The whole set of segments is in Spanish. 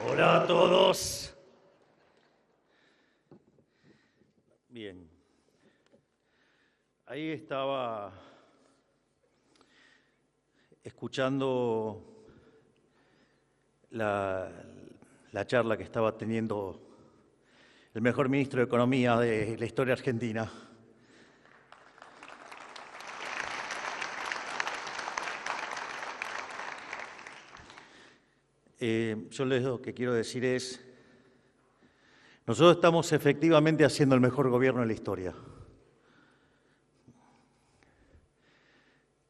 Hola a todos. Bien. Ahí estaba escuchando la charla que estaba teniendo el mejor ministro de Economía de la historia argentina. Yo lo que quiero decir es, nosotros estamos efectivamente haciendo el mejor gobierno de la historia.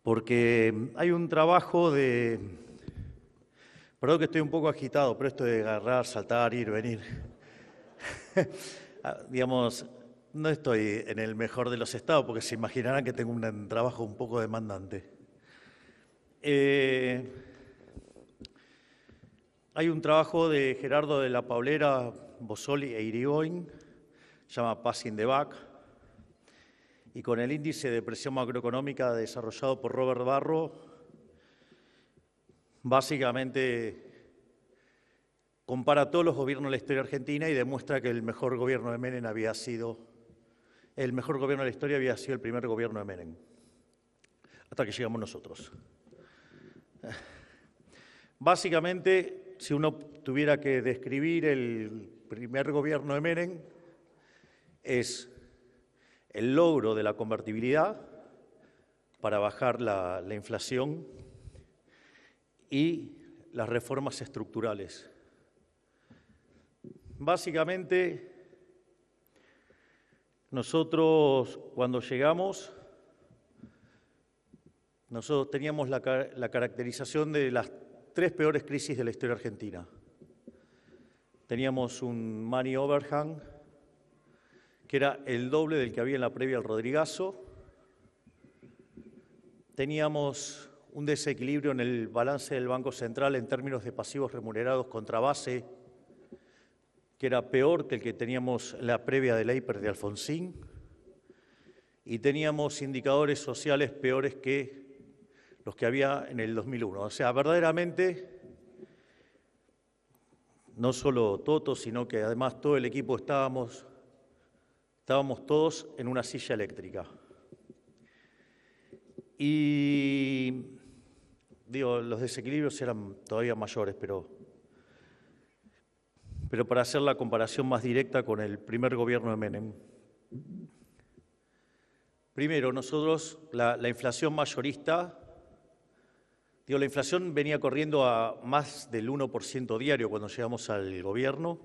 Porque hay un trabajo de... Perdón que estoy un poco agitado, pero esto de agarrar, saltar, ir, venir. Digamos, no estoy en el mejor de los estados, porque se imaginarán que tengo un trabajo un poco demandante. Hay un trabajo de Gerardo de la Paulera, Bossoli e Irigoyen, se llama Passing the Buck, y con el índice de presión macroeconómica desarrollado por Robert Barro, básicamente compara todos los gobiernos de la historia argentina y demuestra que el mejor gobierno de Menem había sido, el mejor gobierno de la historia había sido el primer gobierno de Menem, hasta que llegamos nosotros. Básicamente, si uno tuviera que describir el primer gobierno de Menem, es el logro de la convertibilidad para bajar la inflación y las reformas estructurales. Básicamente, nosotros cuando llegamos, nosotros teníamos la caracterización de las 3 peores crisis de la historia argentina. Teníamos un money overhang, que era el doble del que había en la previa al Rodrigazo. Teníamos un desequilibrio en el balance del Banco Central en términos de pasivos remunerados contra base, que era peor que el que teníamos en la previa de la hiper de Alfonsín. Y teníamos indicadores sociales peores que los que había en el 2001. O sea, verdaderamente, no solo Toto, sino que además todo el equipo estábamos todos en una silla eléctrica. Y, digo, los desequilibrios eran todavía mayores, pero para hacer la comparación más directa con el primer gobierno de Menem. Primero, nosotros, la inflación mayorista, la inflación venía corriendo a más del 1% diario cuando llegamos al gobierno.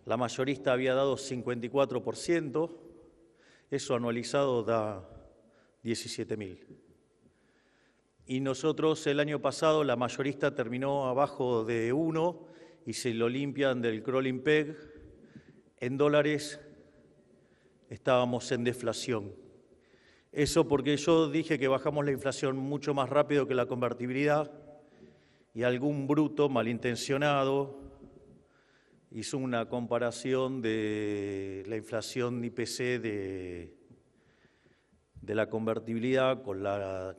La mayorista había dado 54%, eso anualizado da 17.000. Y nosotros el año pasado la mayorista terminó abajo de 1 y se lo limpian del crawling peg. En dólares estábamos en deflación. Eso porque yo dije que bajamos la inflación mucho más rápido que la convertibilidad y algún bruto malintencionado hizo una comparación de la inflación IPC de la convertibilidad con la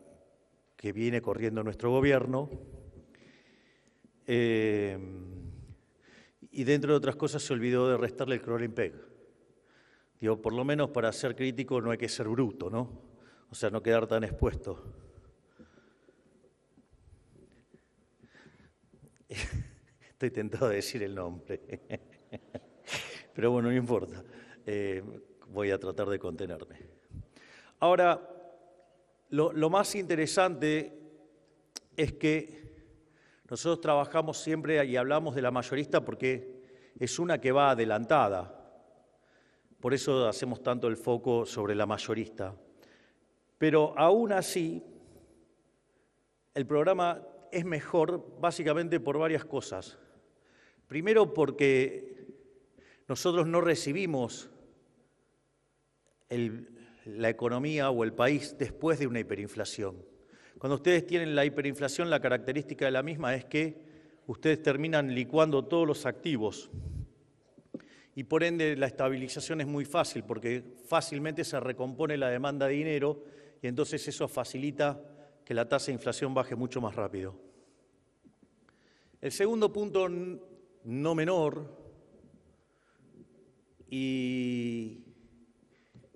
que viene corriendo nuestro gobierno. Y dentro de otras cosas se olvidó de restarle el crawling peg. Digo, por lo menos para ser crítico no hay que ser bruto, ¿no? O sea, no quedar tan expuesto. Estoy tentado de decir el nombre. Pero bueno, no importa. Voy a tratar de contenerme. Ahora, lo más interesante es que nosotros trabajamos siempre y hablamos de la mayorista porque es una que va adelantada. Por eso hacemos tanto el foco sobre la mayorista. Pero aún así, el programa es mejor básicamente por varias cosas. Primero porque nosotros no recibimos la economía o el país después de una hiperinflación. Cuando ustedes tienen la hiperinflación, la característica de la misma es que ustedes terminan licuando todos los activos. Y por ende la estabilización es muy fácil porque fácilmente se recompone la demanda de dinero y entonces eso facilita que la tasa de inflación baje mucho más rápido. El segundo punto no menor, y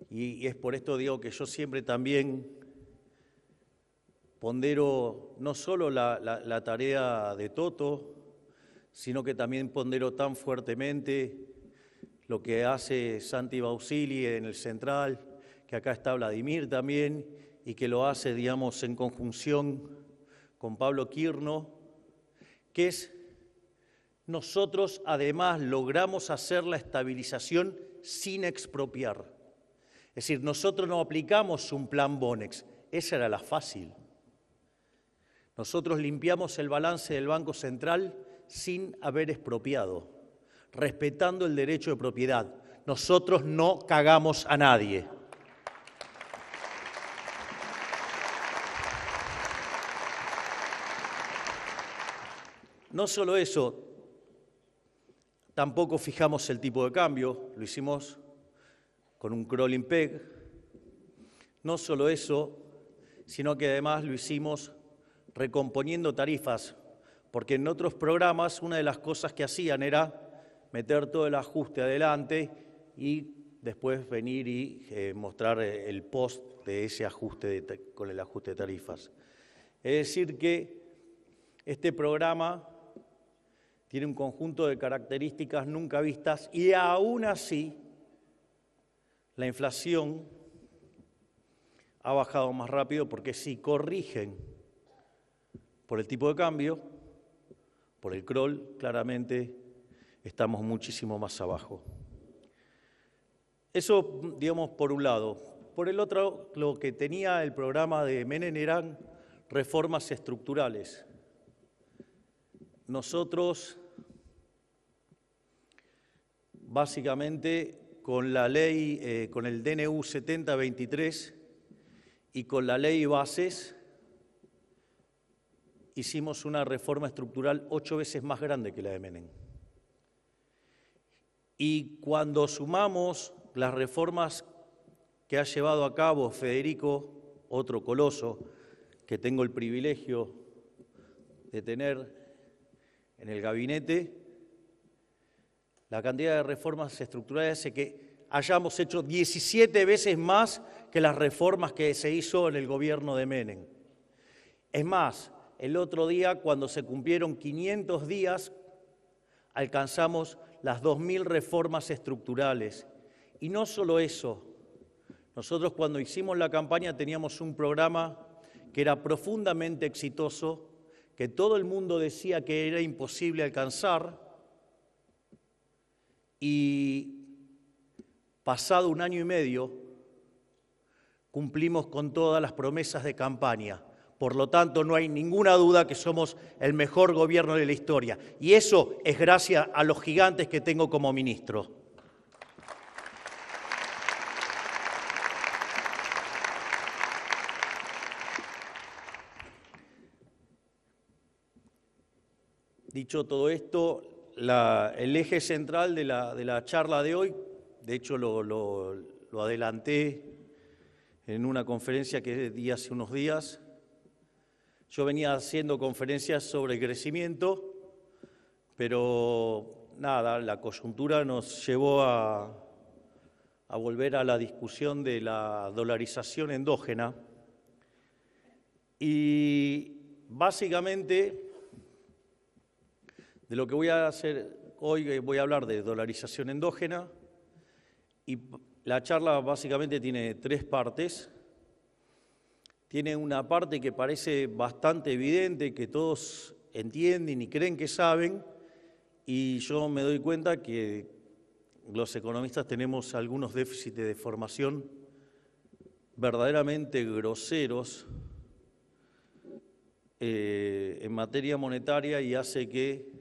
es por esto, digo, que yo siempre también pondero no solo la tarea de Toto, sino que también pondero tan fuertemente lo que hace Santi Bausili en el Central, que acá está Vladimir también, y que lo hace, digamos, en conjunción con Pablo Quirno, que es nosotros además logramos hacer la estabilización sin expropiar. Es decir, nosotros no aplicamos un plan Bonex, esa era la fácil. Nosotros limpiamos el balance del Banco Central sin haber expropiado, respetando el derecho de propiedad. Nosotros no cagamos a nadie. No solo eso, tampoco fijamos el tipo de cambio, lo hicimos con un crawling peg. No solo eso, sino que además lo hicimos recomponiendo tarifas, porque en otros programas una de las cosas que hacían era meter todo el ajuste adelante y después venir y mostrar el post de ese ajuste con el ajuste de tarifas. Es decir que este programa tiene un conjunto de características nunca vistas y aún así la inflación ha bajado más rápido porque si corrigen por el tipo de cambio, por el crawl, claramente estamos muchísimo más abajo. Eso, digamos, por un lado. Por el otro, lo que tenía el programa de Menem eran reformas estructurales. Nosotros, básicamente, con la ley, con el DNU 7023 y con la ley Bases, hicimos una reforma estructural 8 veces más grande que la de Menem. Y cuando sumamos las reformas que ha llevado a cabo Federico, otro coloso, que tengo el privilegio de tener en el gabinete, la cantidad de reformas estructurales hace que hayamos hecho 17 veces más que las reformas que se hizo en el gobierno de Menem. Es más, el otro día, cuando se cumplieron 500 días, alcanzamos las 2.000 reformas estructurales. Y no solo eso, nosotros cuando hicimos la campaña teníamos un programa que era profundamente exitoso, que todo el mundo decía que era imposible alcanzar, y pasado 1 año y medio cumplimos con todas las promesas de campaña. Por lo tanto, no hay ninguna duda que somos el mejor gobierno de la historia. Y eso es gracias a los gigantes que tengo como ministro. Dicho todo esto, el eje central de la charla de hoy, de hecho lo adelanté en una conferencia que di hace unos días. Yo venía haciendo conferencias sobre crecimiento, pero nada, la coyuntura nos llevó a volver a la discusión de la dolarización endógena. Y básicamente de lo que voy a hacer hoy, voy a hablar de dolarización endógena, y la charla básicamente tiene 3 partes. Tiene una parte que parece bastante evidente, que todos entienden y creen que saben, y yo me doy cuenta que los economistas tenemos algunos déficits de formación verdaderamente groseros en materia monetaria y hace que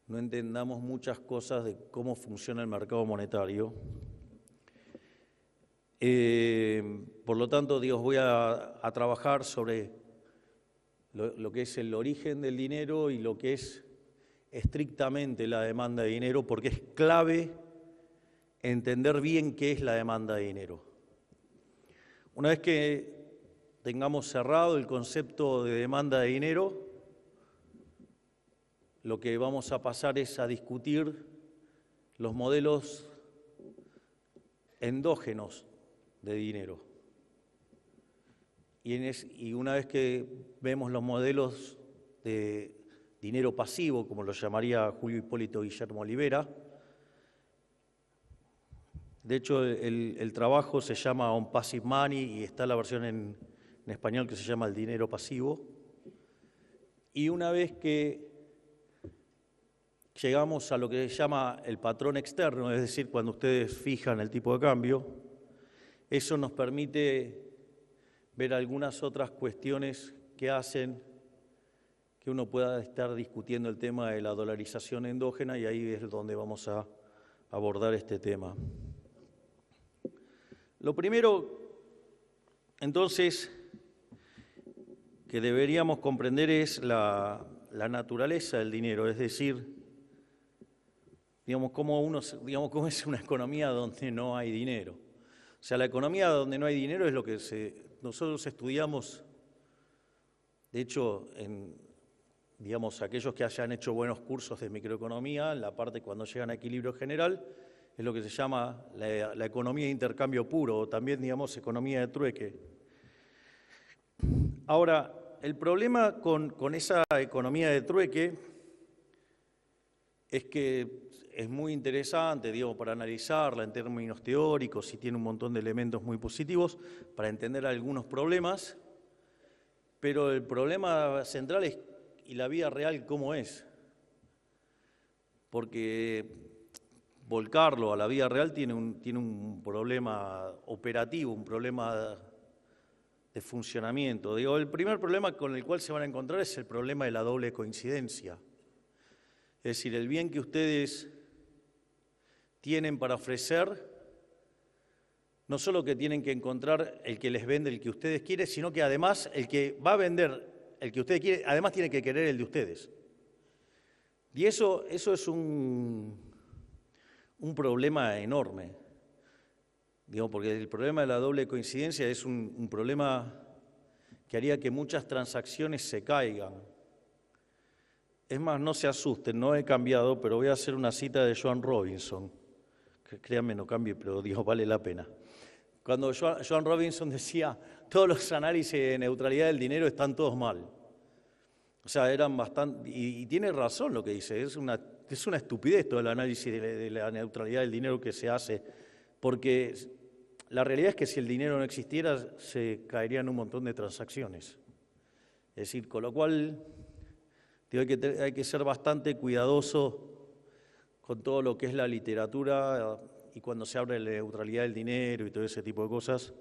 no entendamos muchas cosas de cómo funciona el mercado monetario. Por lo tanto, voy a trabajar sobre lo que es el origen del dinero y lo que es estrictamente la demanda de dinero, porque es clave entender bien qué es la demanda de dinero. Una vez que tengamos cerrado el concepto de demanda de dinero, lo que vamos a pasar es a discutir los modelos endógenos de dinero. Y una vez que vemos los modelos de dinero pasivo, como lo llamaría Julio Hipólito Guillermo Olivera, de hecho el trabajo se llama On Passive Money y está la versión en español que se llama El dinero pasivo. Y una vez que llegamos a lo que se llama el patrón externo, es decir, cuando ustedes fijan el tipo de cambio, eso nos permite ver algunas otras cuestiones que hacen que uno pueda estar discutiendo el tema de la dolarización endógena, y ahí es donde vamos a abordar este tema. Lo primero, entonces, que deberíamos comprender es la naturaleza del dinero, es decir, cómo es una economía donde no hay dinero. O sea, la economía donde no hay dinero es lo que nosotros estudiamos, de hecho, aquellos que hayan hecho buenos cursos de microeconomía, en la parte cuando llegan a equilibrio general, es lo que se llama la economía de intercambio puro, o también, economía de trueque. Ahora, el problema con esa economía de trueque es que es muy interesante, para analizarla en términos teóricos, y tiene un montón de elementos muy positivos para entender algunos problemas, pero el problema central es, ¿y la vida real cómo es? Porque volcarlo a la vida real tiene un problema operativo, un problema de funcionamiento. El primer problema con el cual se van a encontrar es el problema de la doble coincidencia. Es decir, el bien que ustedes tienen para ofrecer, no solo que tienen que encontrar el que les vende el que ustedes quieren, sino que además el que va a vender el que ustedes quieren, además tiene que querer el de ustedes. Y eso es un problema enorme, porque el problema de la doble coincidencia es un problema que haría que muchas transacciones se caigan. Es más, no se asusten, no he cambiado, pero voy a hacer una cita de Joan Robinson. Créanme, no cambie, pero vale la pena. Cuando Joan Robinson decía, todos los análisis de neutralidad del dinero están todos mal. O sea, eran bastante, y tiene razón lo que dice, es una estupidez todo el análisis de la neutralidad del dinero que se hace, porque la realidad es que si el dinero no existiera, se caerían un montón de transacciones. Es decir, con lo cual hay que ser bastante cuidadoso con todo lo que es la literatura, y cuando se habla de la neutralidad del dinero y todo ese tipo de cosas,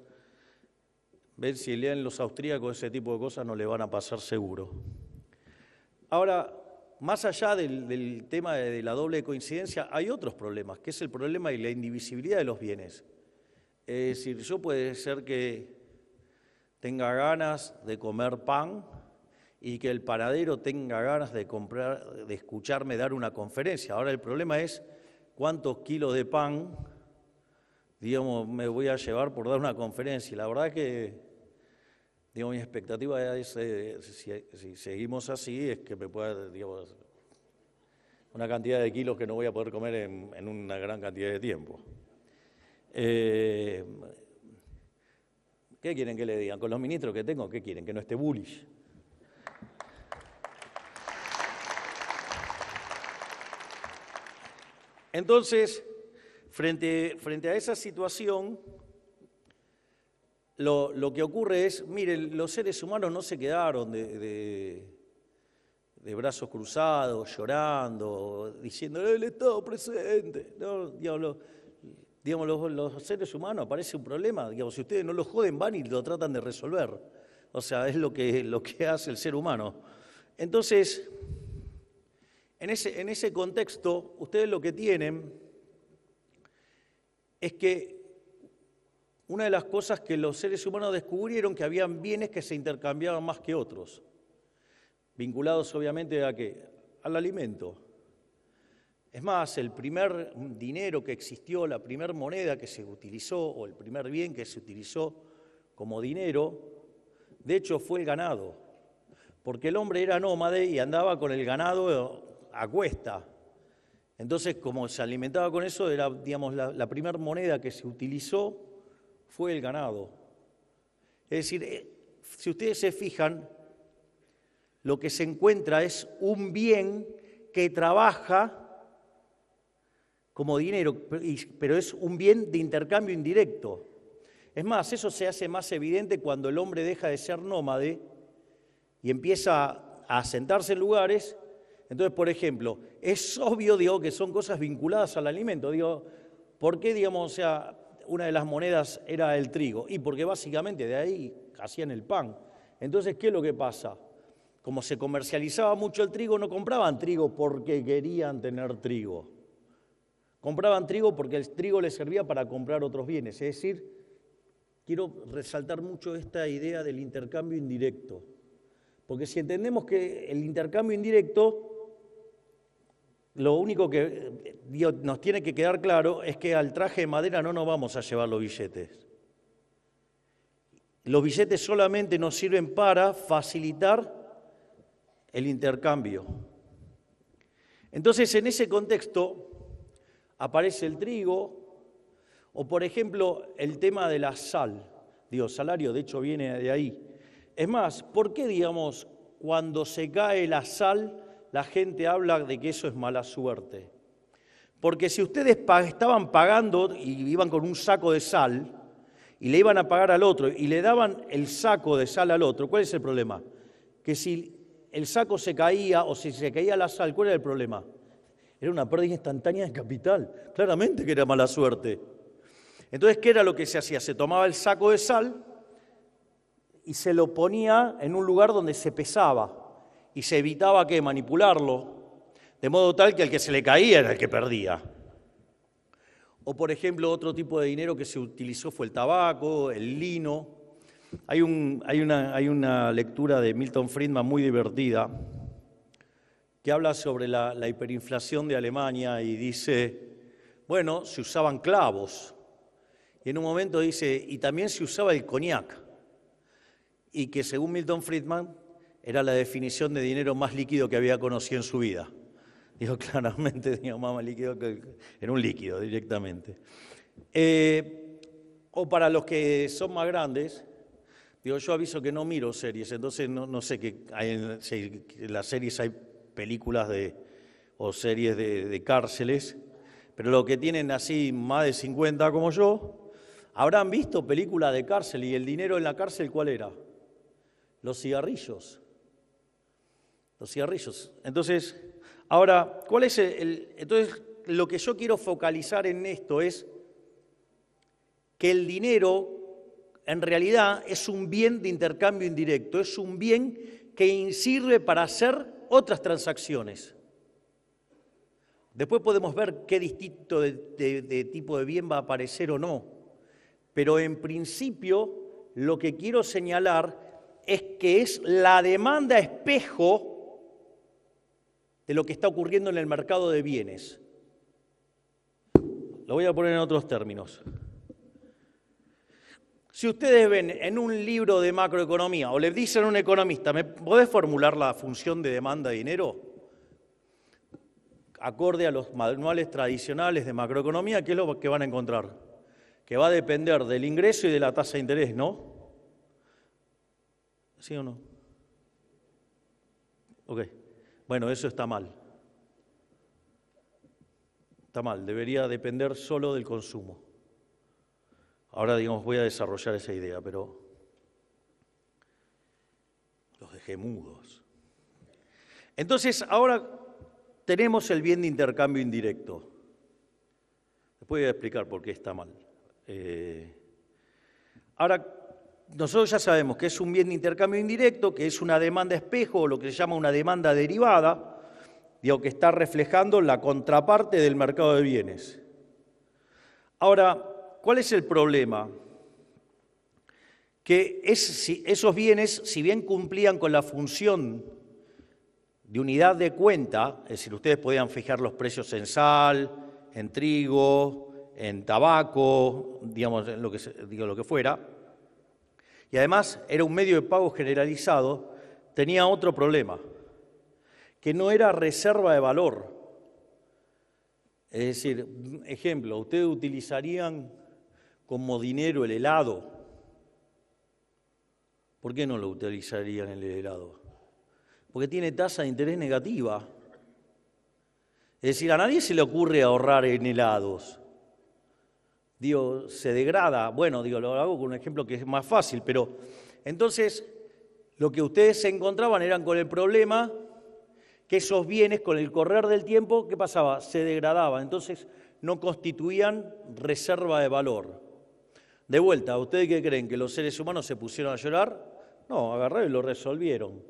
ver si leen los austríacos ese tipo de cosas no le van a pasar seguro. Ahora, más allá del tema de la doble coincidencia, hay otros problemas, que es el problema de la indivisibilidad de los bienes. Es decir, yo puede ser que tenga ganas de comer pan y que el panadero tenga ganas de escucharme dar una conferencia. Ahora el problema es cuántos kilos de pan, me voy a llevar por dar una conferencia. Y la verdad que, mi expectativa es, si seguimos así, es que me pueda, una cantidad de kilos que no voy a poder comer en una gran cantidad de tiempo. ¿Qué quieren que le digan? Con los ministros que tengo, ¿qué quieren? Que no esté bullish. Entonces, frente a esa situación, lo que ocurre es, miren, los seres humanos no se quedaron de brazos cruzados, llorando, diciendo, el Estado presente. No, los seres humanos aparece un problema, si ustedes no lo joden, van y lo tratan de resolver. O sea, es lo que hace el ser humano. Entonces, en ese contexto, ustedes lo que tienen es que una de las cosas que los seres humanos descubrieron, que habían bienes que se intercambiaban más que otros, vinculados obviamente ¿a qué? Al alimento. Es más, el primer dinero que existió, la primera moneda que se utilizó, o el primer bien que se utilizó como dinero, de hecho fue el ganado, porque el hombre era nómade y andaba con el ganado a cuesta. Entonces, como se alimentaba con eso, era, digamos, la primera moneda que se utilizó fue el ganado. Es decir, si ustedes se fijan, lo que se encuentra es un bien que trabaja como dinero, pero es un bien de intercambio indirecto. Es más, eso se hace más evidente cuando el hombre deja de ser nómade y empieza a asentarse en lugares. Entonces, por ejemplo, es obvio, digo, que son cosas vinculadas al alimento. Digo, ¿por qué, digamos, o sea, una de las monedas era el trigo? Y porque básicamente de ahí hacían el pan. Entonces, ¿qué es lo que pasa? Como se comercializaba mucho el trigo, no compraban trigo porque querían tener trigo. Compraban trigo porque el trigo les servía para comprar otros bienes. Es decir, quiero resaltar mucho esta idea del intercambio indirecto. Porque si entendemos que el intercambio indirecto, lo único que nos tiene que quedar claro es que al traje de madera no nos vamos a llevar los billetes. Los billetes solamente nos sirven para facilitar el intercambio. Entonces, en ese contexto aparece el trigo, o por ejemplo, el tema de la sal. Digo, salario, de hecho, viene de ahí. Es más, ¿por qué, digamos, cuando se cae la sal, la gente habla de que eso es mala suerte? Porque si ustedes estaban pagando y iban con un saco de sal y le iban a pagar al otro y le daban el saco de sal al otro, ¿cuál es el problema? Que si el saco se caía o si se caía la sal, ¿cuál era el problema? Era una pérdida instantánea de capital. Claramente que era mala suerte. Entonces, ¿qué era lo que se hacía? Se tomaba el saco de sal y se lo ponía en un lugar donde se pesaba y se evitaba que manipularlo, de modo tal que al que se le caía era el que perdía. O, por ejemplo, otro tipo de dinero que se utilizó fue el tabaco, el lino. Hay una lectura de Milton Friedman muy divertida que habla sobre la hiperinflación de Alemania y dice, bueno, se usaban clavos. Y en un momento dice, y también se usaba el coñac. Y que según Milton Friedman era la definición de dinero más líquido que había conocido en su vida. Dijo claramente, digo, más líquido que era un líquido directamente. O para los que son más grandes, digo, yo aviso que no miro series, entonces no sé si en las series hay películas o series de cárceles, pero los que tienen así más de 50 como yo, habrán visto películas de cárcel y el dinero en la cárcel, ¿cuál era? Los cigarrillos. Los cigarrillos. Entonces, ahora, ¿cuál es entonces, lo que yo quiero focalizar en esto es que el dinero en realidad es un bien de intercambio indirecto, es un bien que sirve para hacer otras transacciones. Después podemos ver qué distinto de tipo de bien va a aparecer o no, pero en principio lo que quiero señalar es que es la demanda espejo de lo que está ocurriendo en el mercado de bienes. Lo voy a poner en otros términos. Si ustedes ven en un libro de macroeconomía o le dicen a un economista, ¿me podés formular la función de demanda de dinero? Acorde a los manuales tradicionales de macroeconomía, ¿qué es lo que van a encontrar? Que va a depender del ingreso y de la tasa de interés, ¿no? ¿Sí o no? Ok. Bueno, eso está mal. Está mal, debería depender solo del consumo. Ahora, digamos, voy a desarrollar esa idea, pero los dejé mudos. Entonces, ahora tenemos el bien de intercambio indirecto. Después voy a explicar por qué está mal. Ahora, nosotros ya sabemos que es un bien de intercambio indirecto, que es una demanda espejo, o lo que se llama una demanda derivada, digo, que está reflejando la contraparte del mercado de bienes. Ahora, ¿cuál es el problema? Que esos bienes, si bien cumplían con la función de unidad de cuenta, es decir, ustedes podían fijar los precios en sal, en trigo, en tabaco, digamos, en lo que fuera, y además era un medio de pago generalizado, tenía otro problema, que no era reserva de valor. Es decir, ejemplo, ustedes utilizarían como dinero el helado. ¿Por qué no lo utilizarían el helado? Porque tiene tasa de interés negativa. Es decir, a nadie se le ocurre ahorrar en helados. Digo, se degrada. Bueno, digo, lo hago con un ejemplo que es más fácil, pero entonces lo que ustedes se encontraban eran con el problema que esos bienes, con el correr del tiempo, ¿qué pasaba? Se degradaban, entonces no constituían reserva de valor. De vuelta, ¿ustedes qué creen? ¿Que los seres humanos se pusieron a llorar? No, agarraron y lo resolvieron.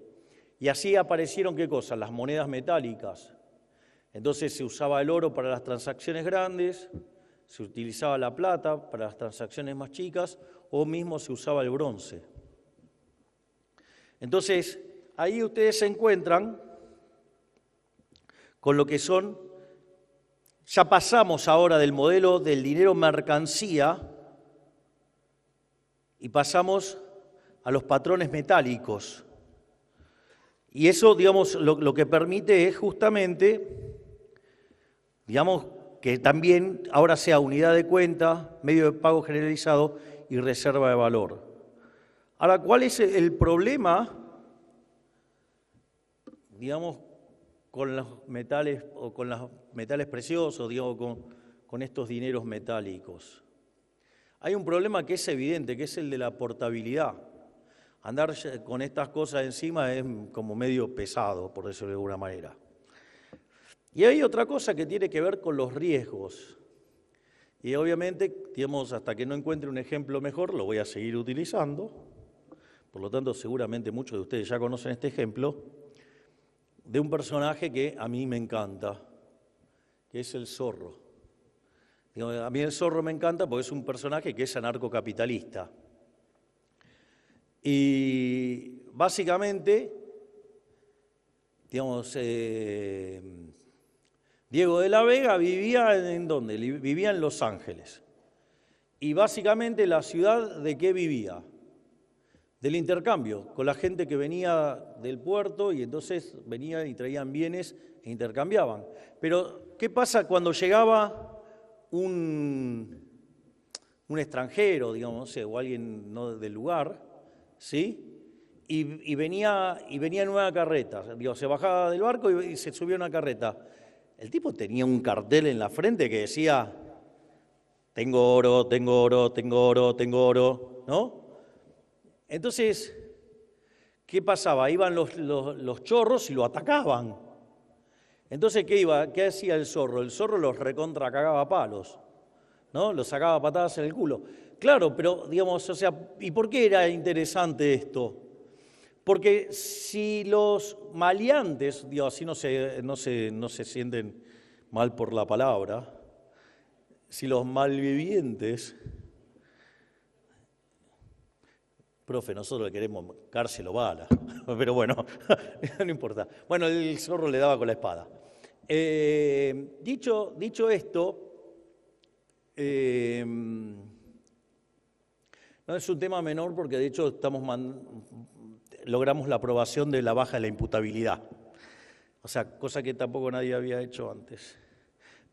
Y así aparecieron, ¿qué cosas? Las monedas metálicas. Entonces se usaba el oro para las transacciones grandes, se utilizaba la plata para las transacciones más chicas, o mismo se usaba el bronce. Entonces, ahí ustedes se encuentran con lo que son, ya pasamos ahora del modelo del dinero mercancía y pasamos a los patrones metálicos. Y eso, digamos, lo que permite es justamente, digamos, que también ahora sea unidad de cuenta, medio de pago generalizado y reserva de valor. Ahora, ¿cuál es el problema, digamos, con los metales o con los metales preciosos, digamos, con estos dineros metálicos? Hay un problema que es evidente, que es el de la portabilidad. Andar con estas cosas encima es como medio pesado, por decirlo de alguna manera. Y hay otra cosa que tiene que ver con los riesgos. Y obviamente, digamos, hasta que no encuentre un ejemplo mejor, lo voy a seguir utilizando. Por lo tanto, seguramente muchos de ustedes ya conocen este ejemplo de un personaje que a mí me encanta, que es el Zorro. A mí el Zorro me encanta porque es un personaje que es anarcocapitalista. Y básicamente, digamos, Diego de la Vega vivía ¿en dónde? Vivía en Los Ángeles. Y básicamente la ciudad, ¿de qué vivía? Del intercambio, con la gente que venía del puerto y entonces venían y traían bienes e intercambiaban. Pero, ¿qué pasa cuando llegaba un extranjero, digamos, no sé, o alguien no del lugar, ¿sí? Y venía en una carreta, digo, se bajaba del barco y se subía a una carreta. El tipo tenía un cartel en la frente que decía, tengo oro, tengo oro, tengo oro, tengo oro, ¿no? Entonces, ¿qué pasaba? Iban los chorros y lo atacaban. Entonces, ¿qué hacía el zorro? El zorro los recontra cagaba a palos, ¿no? Los sacaba patadas en el culo. Claro, pero, digamos, o sea, ¿y por qué era interesante esto? Porque si los maleantes, digo, así no se sienten mal por la palabra, si los malvivientes, profe, nosotros le queremos cárcel o bala, pero bueno, no importa. Bueno, el zorro le daba con la espada. Dicho esto, no es un tema menor porque de hecho logramos la aprobación de la baja de la imputabilidad. O sea, cosa que tampoco nadie había hecho antes.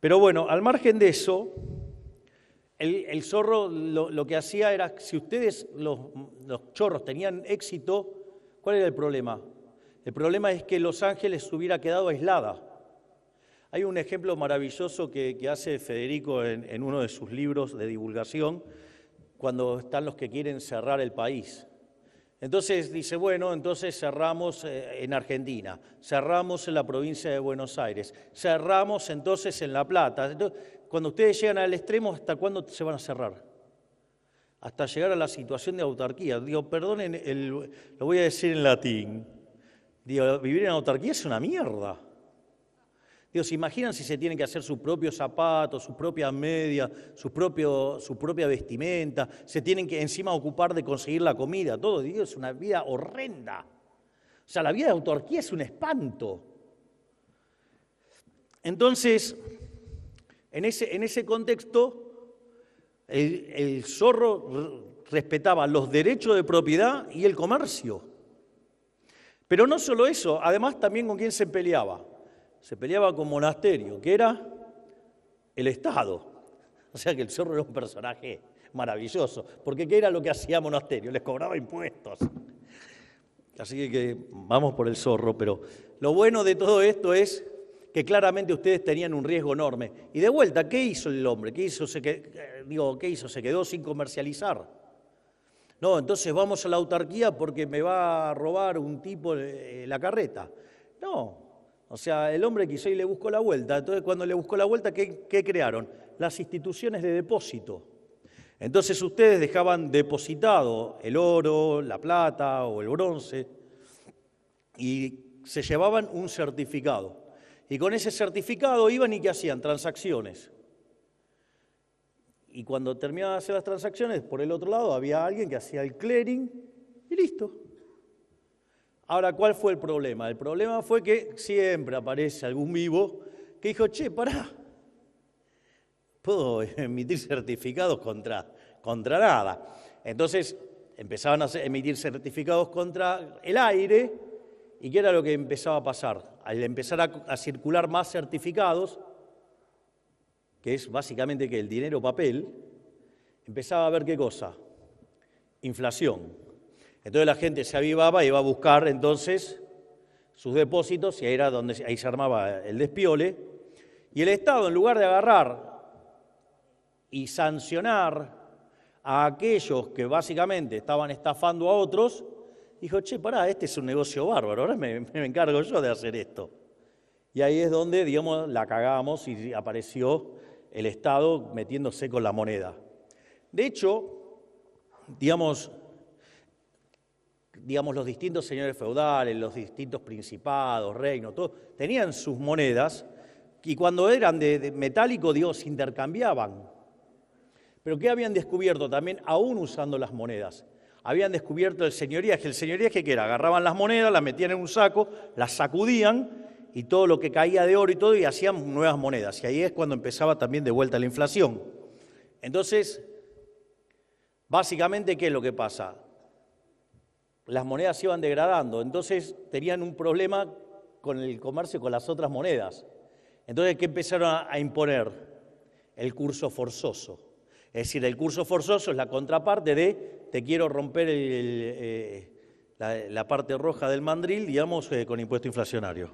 Pero bueno, al margen de eso, el zorro lo que hacía era, si ustedes, los chorros, tenían éxito, ¿cuál era el problema? El problema es que Los Ángeles hubiera quedado aislada. Hay un ejemplo maravilloso que hace Federico en uno de sus libros de divulgación, cuando están los que quieren cerrar el país. Entonces dice, bueno, entonces cerramos en Argentina, cerramos en la provincia de Buenos Aires, cerramos entonces en La Plata. Entonces, cuando ustedes llegan al extremo, ¿hasta cuándo se van a cerrar? Hasta llegar a la situación de autarquía. Digo, perdonen, lo voy a decir en latín. Digo, vivir en autarquía es una mierda. Digo, ¿se imaginan si se tienen que hacer sus propios zapatos, su propia media, su propia vestimenta? Se tienen que encima ocupar de conseguir la comida, todo. Digo, es una vida horrenda. O sea, la vida de autarquía es un espanto. Entonces, en ese contexto, el zorro respetaba los derechos de propiedad y el comercio. Pero no solo eso, además también con quién se peleaba. Se peleaba con Monasterio, que era el Estado. O sea que el zorro era un personaje maravilloso, porque ¿qué era lo que hacía Monasterio? Les cobraba impuestos. Así que vamos por el zorro, pero lo bueno de todo esto es que claramente ustedes tenían un riesgo enorme. Y de vuelta, ¿qué hizo el hombre? ¿Qué hizo? ¿Qué hizo? ¿Se quedó sin comercializar? No, entonces vamos a la autarquía porque me va a robar un tipo la carreta. No, o sea, el hombre quiso y le buscó la vuelta. Entonces, cuando le buscó la vuelta, ¿qué crearon? Las instituciones de depósito. Entonces, ustedes dejaban depositado el oro, la plata o el bronce y se llevaban un certificado. Y con ese certificado iban y ¿qué hacían? Transacciones. Y cuando terminaban de hacer las transacciones, por el otro lado había alguien que hacía el clearing y listo. Ahora, ¿cuál fue el problema? El problema fue que siempre aparece algún vivo que dijo, che, pará, puedo emitir certificados contra nada. Entonces empezaban a emitir certificados contra el aire. ¿Y qué era lo que empezaba a pasar? Al empezar a circular más certificados, que es básicamente que el dinero papel, empezaba a haber ¿qué cosa? Inflación. Entonces la gente se avivaba y iba a buscar entonces sus depósitos y ahí se armaba el despiole. Y el Estado, en lugar de agarrar y sancionar a aquellos que básicamente estaban estafando a otros, dijo, che, pará, este es un negocio bárbaro, ahora me encargo yo de hacer esto. Y ahí es donde, digamos, la cagamos y apareció el Estado metiéndose con la moneda. De hecho, digamos, los distintos señores feudales, los distintos principados, reinos, todos, tenían sus monedas y cuando eran de metálico, digo, se intercambiaban. Pero ¿qué habían descubierto también, aún usando las monedas? Habían descubierto el señoriaje. El señoriaje, ¿qué era? Agarraban las monedas, las metían en un saco, las sacudían y todo lo que caía de oro y todo, y hacían nuevas monedas. Y ahí es cuando empezaba también de vuelta la inflación. Entonces, básicamente, ¿qué es lo que pasa? Las monedas se iban degradando, entonces tenían un problema con el comercio con las otras monedas. Entonces, ¿qué empezaron a imponer? El curso forzoso. Es decir, el curso forzoso es la contraparte de te quiero romper la parte roja del mandril, digamos, con impuesto inflacionario.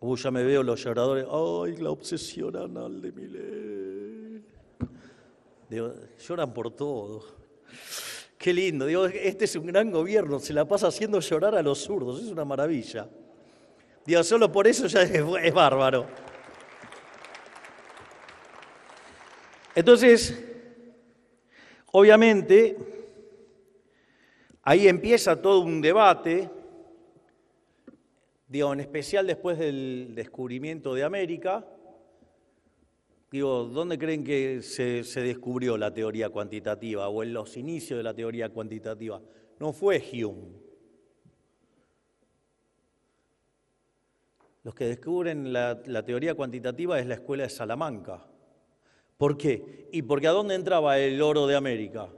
Ya me veo los lloradores. ¡Ay, la obsesión anal de Milei! Lloran por todo. Qué lindo. Digo, este es un gran gobierno, se la pasa haciendo llorar a los zurdos, es una maravilla. Digo, solo por eso ya es bárbaro. Entonces, obviamente, ahí empieza todo un debate, digo, en especial después del descubrimiento de América. Digo, ¿dónde creen que se descubrió la teoría cuantitativa o en los inicios de la teoría cuantitativa? No fue Hume. Los que descubren la teoría cuantitativa es la Escuela de Salamanca. ¿Por qué? Y porque ¿a dónde entraba el oro de América?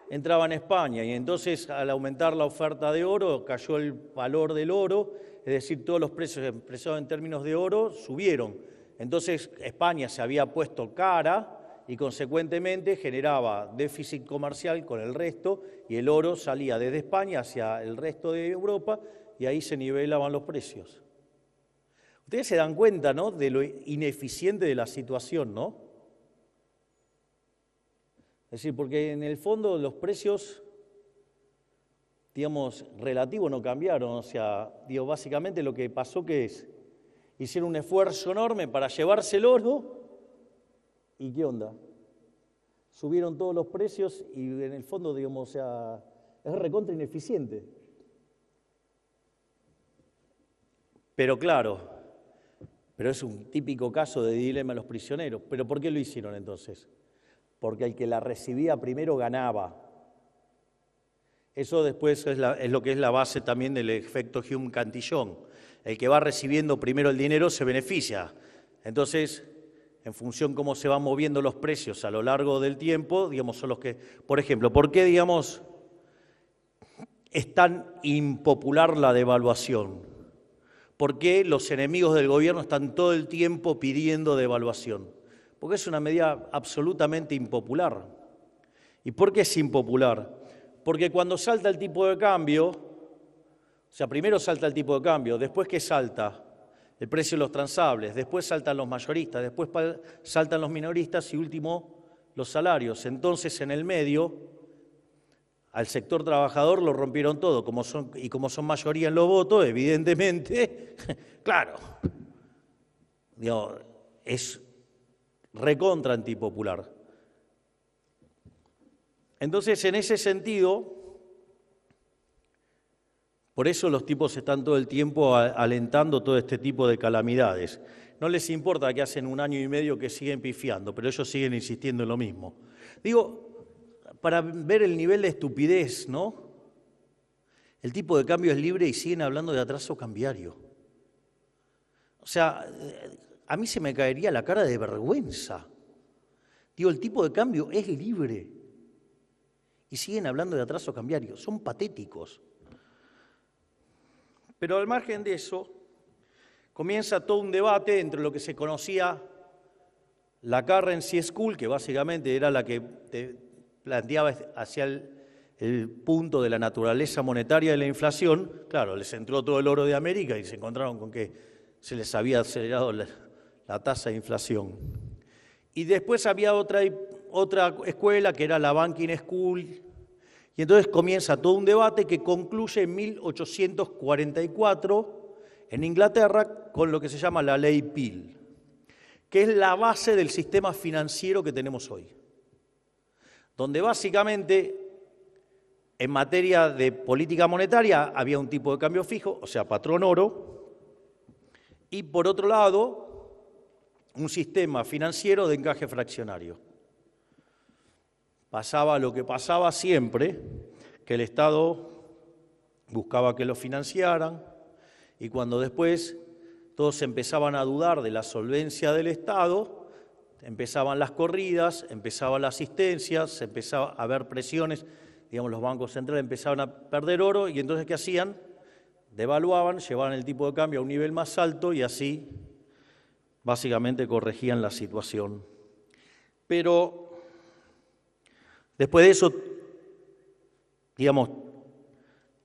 Entraba en España y entonces al aumentar la oferta de oro cayó el valor del oro, es decir, todos los precios expresados en términos de oro subieron. Entonces España se había puesto cara y consecuentemente generaba déficit comercial con el resto y el oro salía desde España hacia el resto de Europa y ahí se nivelaban los precios. Ustedes se dan cuenta, ¿no?, de lo ineficiente de la situación, ¿no? Es decir, porque en el fondo los precios, digamos, relativos no cambiaron. O sea, digo, básicamente lo que pasó que es, hicieron un esfuerzo enorme para llevarse el oro y ¿qué onda? Subieron todos los precios y en el fondo, digamos, o sea, es recontra ineficiente. Pero claro, pero es un típico caso de dilema de los prisioneros. ¿Pero por qué lo hicieron entonces? Porque el que la recibía primero ganaba. Eso después es lo que es la base también del efecto Hume-Cantillon. El que va recibiendo primero el dinero se beneficia. Entonces, en función de cómo se van moviendo los precios a lo largo del tiempo, digamos, son los que, por ejemplo, ¿por qué, digamos, es tan impopular la devaluación? ¿Por qué los enemigos del gobierno están todo el tiempo pidiendo devaluación? Porque es una medida absolutamente impopular. ¿Y por qué es impopular? Porque cuando salta el tipo de cambio, o sea, primero salta el tipo de cambio, después que salta el precio de los transables, después saltan los mayoristas, después saltan los minoristas y último los salarios. Entonces, en el medio, al sector trabajador lo rompieron todo, como son mayoría en los votos, evidentemente, claro, digo, es recontra antipopular. Entonces, en ese sentido, por eso los tipos están todo el tiempo alentando todo este tipo de calamidades. No les importa que hacen 1 año y medio que siguen pifiando, pero ellos siguen insistiendo en lo mismo. Digo, para ver el nivel de estupidez, ¿no? El tipo de cambio es libre y siguen hablando de atraso cambiario. O sea, a mí se me caería la cara de vergüenza. Digo, el tipo de cambio es libre y siguen hablando de atraso cambiario. Son patéticos. Pero al margen de eso, comienza todo un debate entre lo que se conocía la Currency School, que básicamente era la que planteaba hacia el punto de la naturaleza monetaria de la inflación. Claro, les entró todo el oro de América y se encontraron con que se les había acelerado la tasa de inflación. Y después había otra escuela que era la Banking School. Y entonces comienza todo un debate que concluye en 1844 en Inglaterra con lo que se llama la Ley Peel, que es la base del sistema financiero que tenemos hoy, donde básicamente en materia de política monetaria había un tipo de cambio fijo, o sea, patrón oro, y por otro lado un sistema financiero de encaje fraccionario. Pasaba lo que pasaba siempre, que el Estado buscaba que lo financiaran y cuando después todos empezaban a dudar de la solvencia del Estado, empezaban las corridas, empezaba la asistencia, se empezaba a haber presiones, digamos, los bancos centrales empezaban a perder oro y entonces ¿qué hacían? Devaluaban, llevaban el tipo de cambio a un nivel más alto y así básicamente corregían la situación. Pero después de eso, digamos,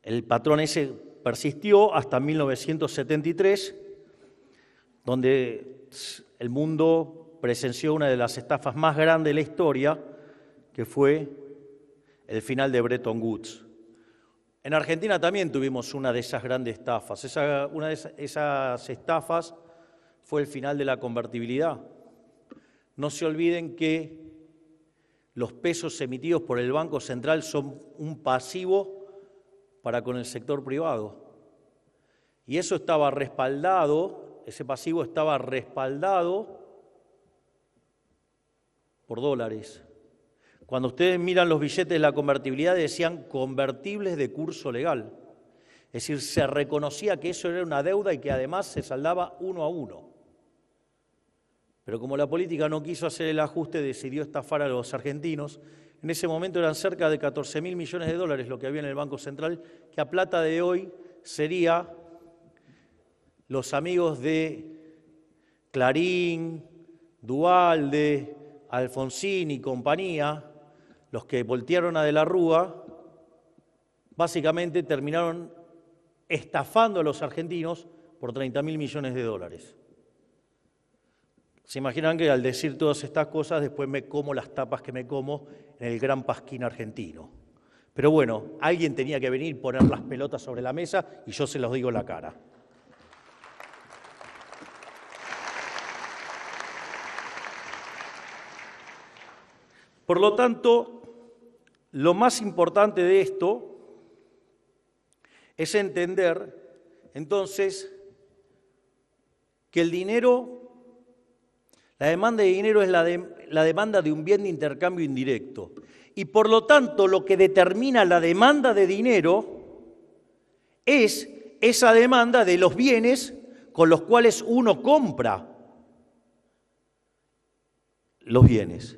el patrón ese persistió hasta 1973, donde el mundo presenció una de las estafas más grandes de la historia, que fue el final de Bretton Woods. En Argentina también tuvimos una de esas grandes estafas. Una de esas estafas fue el final de la convertibilidad. No se olviden que los pesos emitidos por el Banco Central son un pasivo para con el sector privado. Y eso estaba respaldado, ese pasivo estaba respaldado por dólares. Cuando ustedes miran los billetes de la convertibilidad decían convertibles de curso legal. Es decir, se reconocía que eso era una deuda y que además se saldaba 1 a 1. Pero como la política no quiso hacer el ajuste, decidió estafar a los argentinos. En ese momento eran cerca de 14.000 millones de dólares lo que había en el Banco Central, que a plata de hoy sería los amigos de Clarín, Duhalde, Alfonsín y compañía, los que voltearon a De la Rúa, básicamente terminaron estafando a los argentinos por 30.000 millones de dólares. Se imaginan que al decir todas estas cosas después me como las tapas que me como en el Gran Pasquín argentino. Pero bueno, alguien tenía que venir y poner las pelotas sobre la mesa y yo se los digo en la cara. Por lo tanto, lo más importante de esto es entender, entonces, que el dinero, la demanda de dinero es la demanda de un bien de intercambio indirecto. Y por lo tanto, lo que determina la demanda de dinero es esa demanda de los bienes con los cuales uno compra los bienes.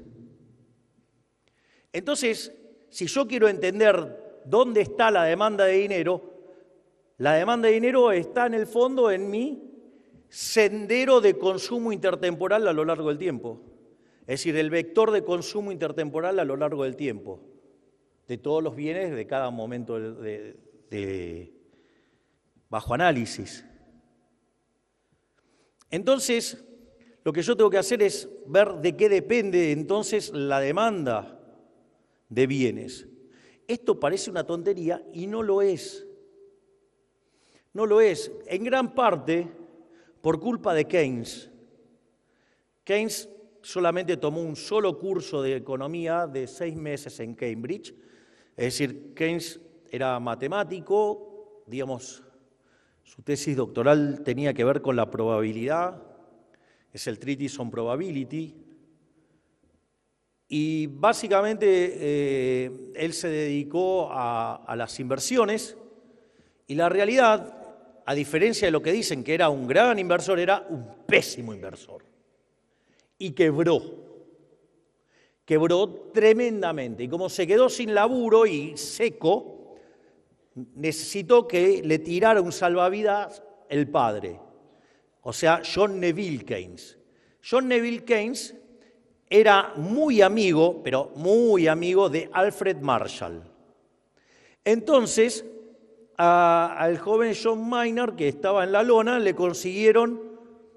Entonces, si yo quiero entender dónde está la demanda de dinero, la demanda de dinero está en el fondo en mi sendero de consumo intertemporal a lo largo del tiempo. Es decir, el vector de consumo intertemporal a lo largo del tiempo, de todos los bienes de cada momento bajo análisis. Entonces, lo que yo tengo que hacer es ver de qué depende entonces la demanda de bienes. Esto parece una tontería y no lo es. No lo es, en gran parte por culpa de Keynes. Keynes solamente tomó un solo curso de economía de 6 meses en Cambridge. Es decir, Keynes era matemático, digamos, su tesis doctoral tenía que ver con la probabilidad, es el Treatise on Probability, y básicamente él se dedicó a las inversiones, y la realidad, a diferencia de lo que dicen que era un gran inversor, era un pésimo inversor. Y quebró tremendamente. Y como se quedó sin laburo y seco, necesitó que le tirara un salvavidas el padre, o sea, John Neville Keynes. John Neville Keynes era muy amigo, pero muy amigo de Alfred Marshall. Entonces, al joven John Maynard, que estaba en la lona, le consiguieron,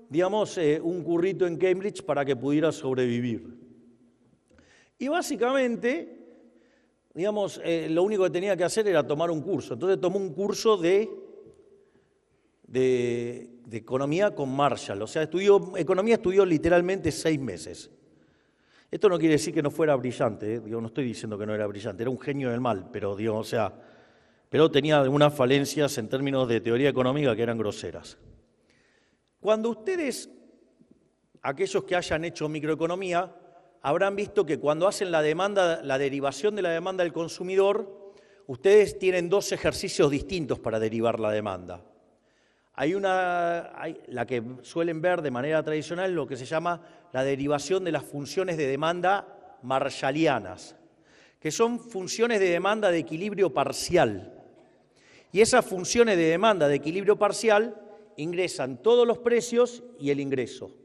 digamos, un currito en Cambridge para que pudiera sobrevivir. Y básicamente, digamos, lo único que tenía que hacer era tomar un curso. Entonces tomó un curso de economía con Marshall. O sea, estudió literalmente 6 meses. Esto no quiere decir que no fuera brillante, digo, no estoy diciendo que no era brillante, era un genio del mal, pero, digo, o sea, pero tenía algunas falencias en términos de teoría económica que eran groseras. Cuando ustedes, aquellos que hayan hecho microeconomía, habrán visto que cuando hacen la demanda, la derivación de la demanda del consumidor, ustedes tienen 2 ejercicios distintos para derivar la demanda. Hay la que suelen ver de manera tradicional, lo que se llama la derivación de las funciones de demanda marshallianas, que son funciones de demanda de equilibrio parcial. Y esas funciones de demanda de equilibrio parcial ingresan todos los precios y el ingreso.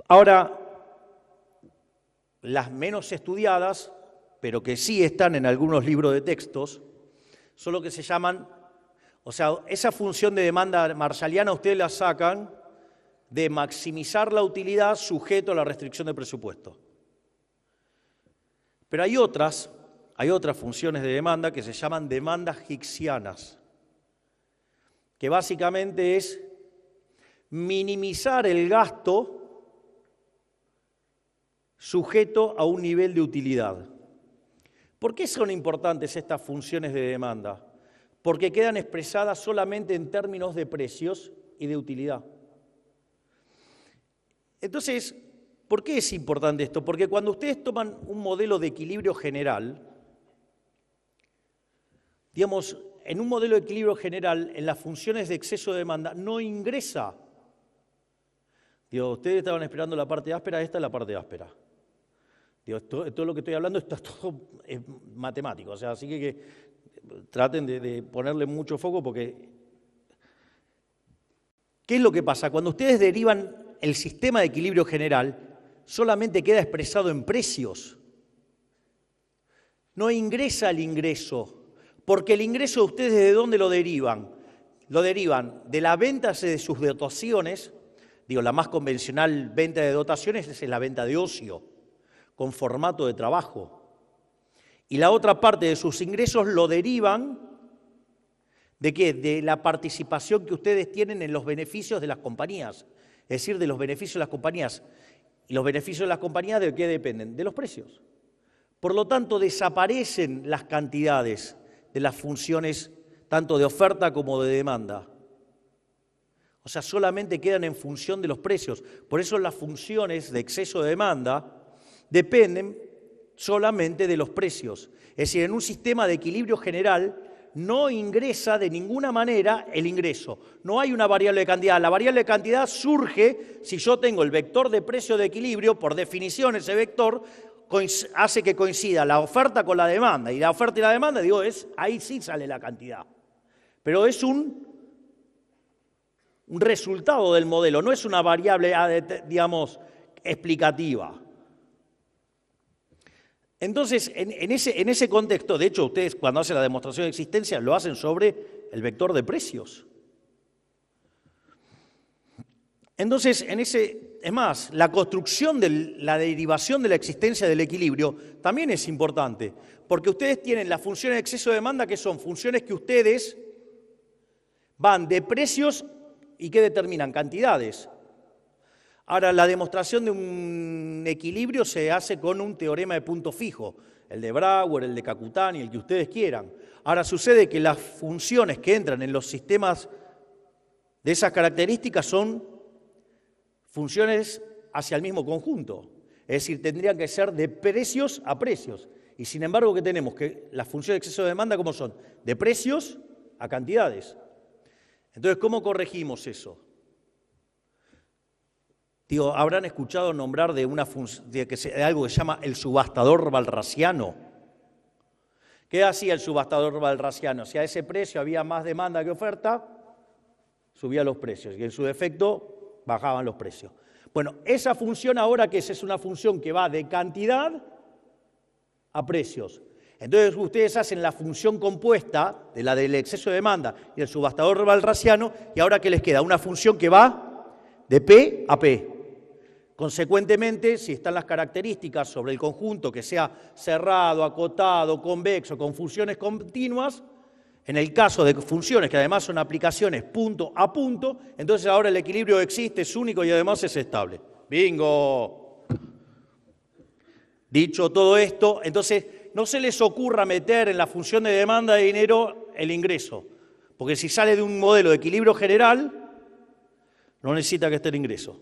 Ahora, las menos estudiadas, pero que sí están en algunos libros de textos, son lo que se llaman, o sea, esa función de demanda marshalliana ustedes la sacan de maximizar la utilidad sujeto a la restricción de presupuesto. Pero hay otras funciones de demanda que se llaman demandas hicksianas, que básicamente es minimizar el gasto sujeto a un nivel de utilidad. ¿Por qué son importantes estas funciones de demanda? Porque quedan expresadas solamente en términos de precios y de utilidad. Entonces, ¿por qué es importante esto? Porque cuando ustedes toman un modelo de equilibrio general, digamos, en un modelo de equilibrio general, en las funciones de exceso de demanda, no ingresa. Digo, ustedes estaban esperando la parte áspera, esta es la parte áspera. Digo, todo lo que estoy hablando está todo matemático, o sea, así que traten de ponerle mucho foco porque... ¿Qué es lo que pasa? Cuando ustedes derivan el sistema de equilibrio general, solamente queda expresado en precios. No ingresa el ingreso, porque el ingreso ustedes ¿de dónde lo derivan? Lo derivan de la venta de sus dotaciones, digo, la más convencional venta de dotaciones es la venta de ocio, con formato de trabajo. Y la otra parte de sus ingresos lo derivan ¿de qué? De la participación que ustedes tienen en los beneficios de las compañías, es decir, de los beneficios de las compañías. ¿Y los beneficios de las compañías de qué dependen? De los precios. Por lo tanto, desaparecen las cantidades de las funciones tanto de oferta como de demanda. O sea, solamente quedan en función de los precios. Por eso las funciones de exceso de demanda dependen solamente de los precios. Es decir, en un sistema de equilibrio general no ingresa de ninguna manera el ingreso. No hay una variable de cantidad. La variable de cantidad surge si yo tengo el vector de precio de equilibrio, por definición ese vector, hace que coincida la oferta con la demanda, y la oferta y la demanda, digo, ahí sí sale la cantidad. Pero es un resultado del modelo, no es una variable, digamos, explicativa. Entonces, en ese contexto, de hecho, ustedes cuando hacen la demostración de existencia lo hacen sobre el vector de precios. Entonces, es más, la construcción de la derivación de la existencia del equilibrio también es importante, porque ustedes tienen las funciones de exceso de demanda, que son funciones que ustedes van de precios y que determinan cantidades. Ahora, la demostración de un equilibrio se hace con un teorema de punto fijo, el de Brouwer, el de Kakutani, el que ustedes quieran. Ahora, sucede que las funciones que entran en los sistemas de esas características son funciones hacia el mismo conjunto. Es decir, tendrían que ser de precios a precios. Y sin embargo, ¿qué tenemos? Que las funciones de exceso de demanda, ¿cómo son? De precios a cantidades. Entonces, ¿cómo corregimos eso? Digo, ¿habrán escuchado nombrar de algo que se llama el subastador walrasiano? ¿Qué hacía el subastador walrasiano? Si a ese precio había más demanda que oferta, subía los precios y en su defecto bajaban los precios. Bueno, esa función ahora, ¿qué es? Es una función que va de cantidad a precios. Entonces ustedes hacen la función compuesta de la del exceso de demanda y el subastador walrasiano, y ahora ¿qué les queda? Una función que va de P a P. Consecuentemente, si están las características sobre el conjunto que sea cerrado, acotado, convexo, con funciones continuas, en el caso de funciones que además son aplicaciones punto a punto, entonces ahora el equilibrio existe, es único y además es estable. ¡Bingo! Dicho todo esto, entonces no se les ocurra meter en la función de demanda de dinero el ingreso, porque si sale de un modelo de equilibrio general, no necesita que esté el ingreso.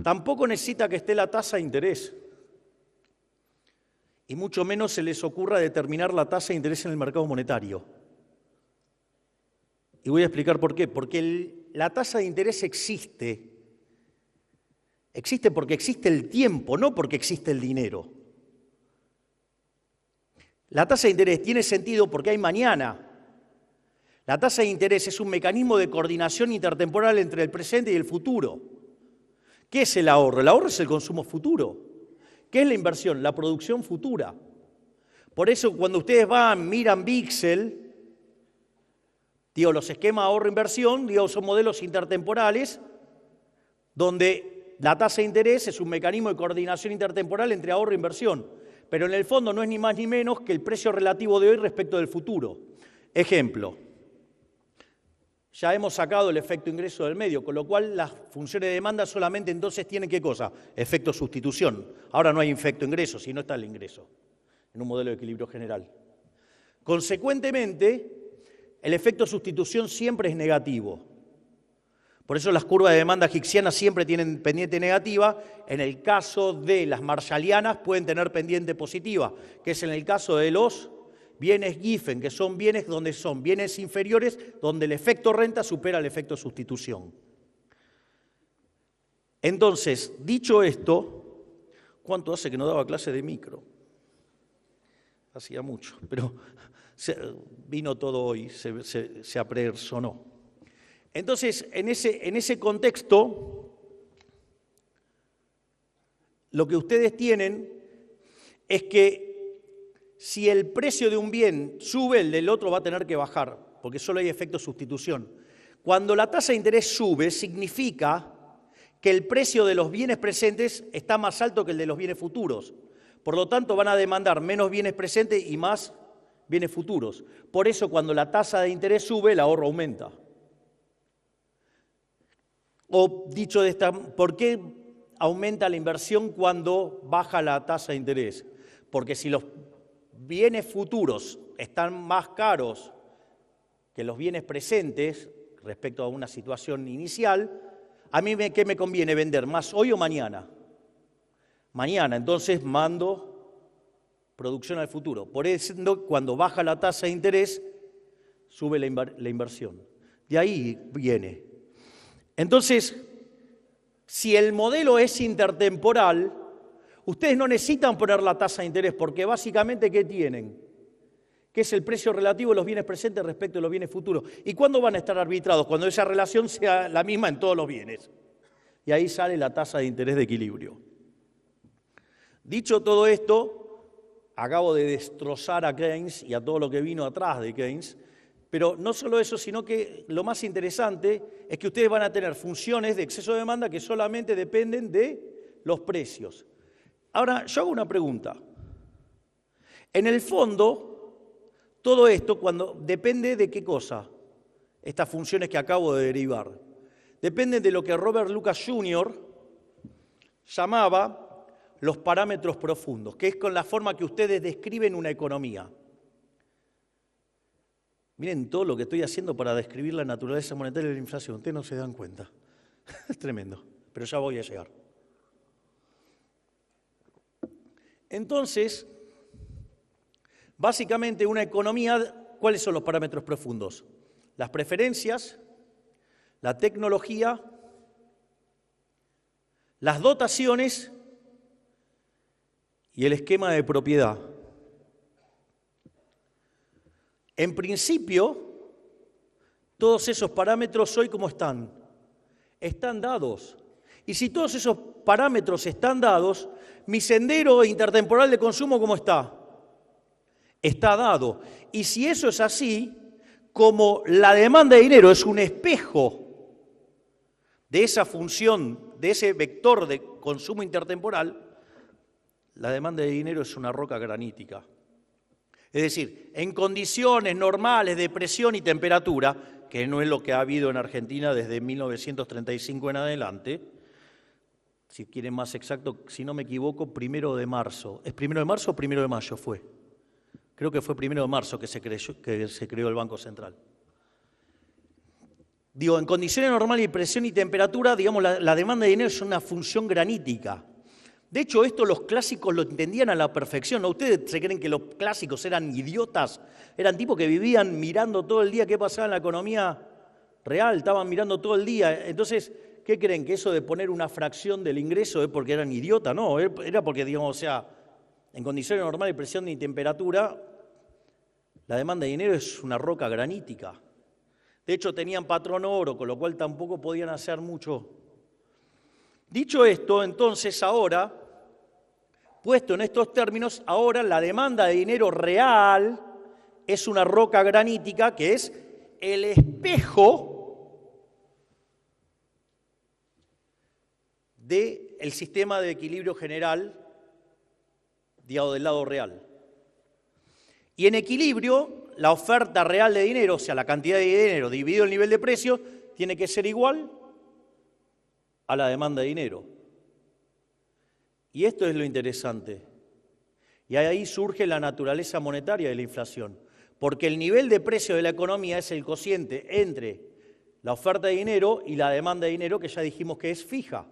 Tampoco necesita que esté la tasa de interés. Y mucho menos se les ocurra determinar la tasa de interés en el mercado monetario. Y voy a explicar por qué. Porque la tasa de interés existe. Existe porque existe el tiempo, no porque existe el dinero. La tasa de interés tiene sentido porque hay mañana. La tasa de interés es un mecanismo de coordinación intertemporal entre el presente y el futuro. ¿Qué es el ahorro? El ahorro es el consumo futuro. ¿Qué es la inversión? La producción futura. Por eso cuando ustedes miran Bixel, los esquemas ahorro-inversión, son modelos intertemporales donde la tasa de interés es un mecanismo de coordinación intertemporal entre ahorro e inversión. Pero en el fondo no es ni más ni menos que el precio relativo de hoy respecto del futuro. Ejemplo. Ya hemos sacado el efecto ingreso del medio, con lo cual las funciones de demanda solamente entonces tienen ¿qué cosa? Efecto sustitución. Ahora no hay efecto ingreso, si no está el ingreso, en un modelo de equilibrio general. Consecuentemente, el efecto sustitución siempre es negativo. Por eso las curvas de demanda hicksianas siempre tienen pendiente negativa. En el caso de las marshallianas pueden tener pendiente positiva, que es en el caso de los bienes Giffen, que son bienes donde son bienes inferiores, donde el efecto renta supera el efecto sustitución. Entonces, dicho esto, ¿cuánto hace que no daba clase de micro? Hacía mucho, pero vino todo hoy, se apersonó. Entonces, en ese contexto, lo que ustedes tienen es que si el precio de un bien sube, el del otro va a tener que bajar, porque solo hay efecto sustitución. Cuando la tasa de interés sube, significa que el precio de los bienes presentes está más alto que el de los bienes futuros. Por lo tanto, van a demandar menos bienes presentes y más bienes futuros. Por eso, cuando la tasa de interés sube, el ahorro aumenta. O dicho de ¿por qué aumenta la inversión cuando baja la tasa de interés? Porque si los bienes futuros están más caros que los bienes presentes respecto a una situación inicial, ¿a mí qué me conviene vender? ¿Más hoy o mañana? Mañana, entonces mando producción al futuro. Por eso, cuando baja la tasa de interés, sube la inversión. De ahí viene. Entonces, si el modelo es intertemporal, Ustedes no necesitan poner la tasa de interés porque básicamente ¿qué tienen? Que es el precio relativo de los bienes presentes respecto de los bienes futuros. ¿Y cuándo van a estar arbitrados? Cuando esa relación sea la misma en todos los bienes. Y ahí sale la tasa de interés de equilibrio. Dicho todo esto, acabo de destrozar a Keynes y a todo lo que vino atrás de Keynes, pero no solo eso, sino que lo más interesante es que ustedes van a tener funciones de exceso de demanda que solamente dependen de los precios. Ahora, yo hago una pregunta. En el fondo, todo esto depende de qué cosa, estas funciones que acabo de derivar. Dependen de lo que Robert Lucas Jr. llamaba los parámetros profundos, que es con la forma que ustedes describen una economía. Miren todo lo que estoy haciendo para describir la naturaleza monetaria de la inflación. Ustedes no se dan cuenta. Es tremendo, pero ya voy a llegar. Entonces, básicamente una economía, ¿cuáles son los parámetros profundos? Las preferencias, la tecnología, las dotaciones y el esquema de propiedad. En principio, todos esos parámetros hoy ¿cómo están? Están dados. Y si todos esos parámetros están dados, mi sendero intertemporal de consumo ¿cómo está? Está dado. Y si eso es así, como la demanda de dinero es un espejo de esa función, de ese vector de consumo intertemporal, la demanda de dinero es una roca granítica. Es decir, en condiciones normales de presión y temperatura, que no es lo que ha habido en Argentina desde 1935 en adelante, si quieren más exacto, si no me equivoco, 1 de marzo. ¿Es 1 de marzo o 1 de mayo fue? Creo que fue 1 de marzo que se creó el Banco Central. Digo, en condiciones normales de presión y temperatura, digamos, la demanda de dinero es una función granítica. De hecho, esto los clásicos lo entendían a la perfección. ¿No? ¿Ustedes se creen que los clásicos eran idiotas? Eran tipos que vivían mirando todo el día qué pasaba en la economía real, estaban mirando todo el día. Entonces, ¿qué creen? ¿Que eso de poner una fracción del ingreso es porque eran idiotas? No, era porque, digamos, o sea, en condiciones normales de presión y temperatura, la demanda de dinero es una roca granítica. De hecho, tenían patrón oro, con lo cual tampoco podían hacer mucho. Dicho esto, entonces ahora, puesto en estos términos, ahora la demanda de dinero real es una roca granítica que es el espejo del sistema de equilibrio general, digamos, del lado real. Y en equilibrio, la oferta real de dinero, o sea, la cantidad de dinero dividido el nivel de precio, tiene que ser igual a la demanda de dinero. Y esto es lo interesante. Y ahí surge la naturaleza monetaria de la inflación. Porque el nivel de precio de la economía es el cociente entre la oferta de dinero y la demanda de dinero, que ya dijimos que es fija.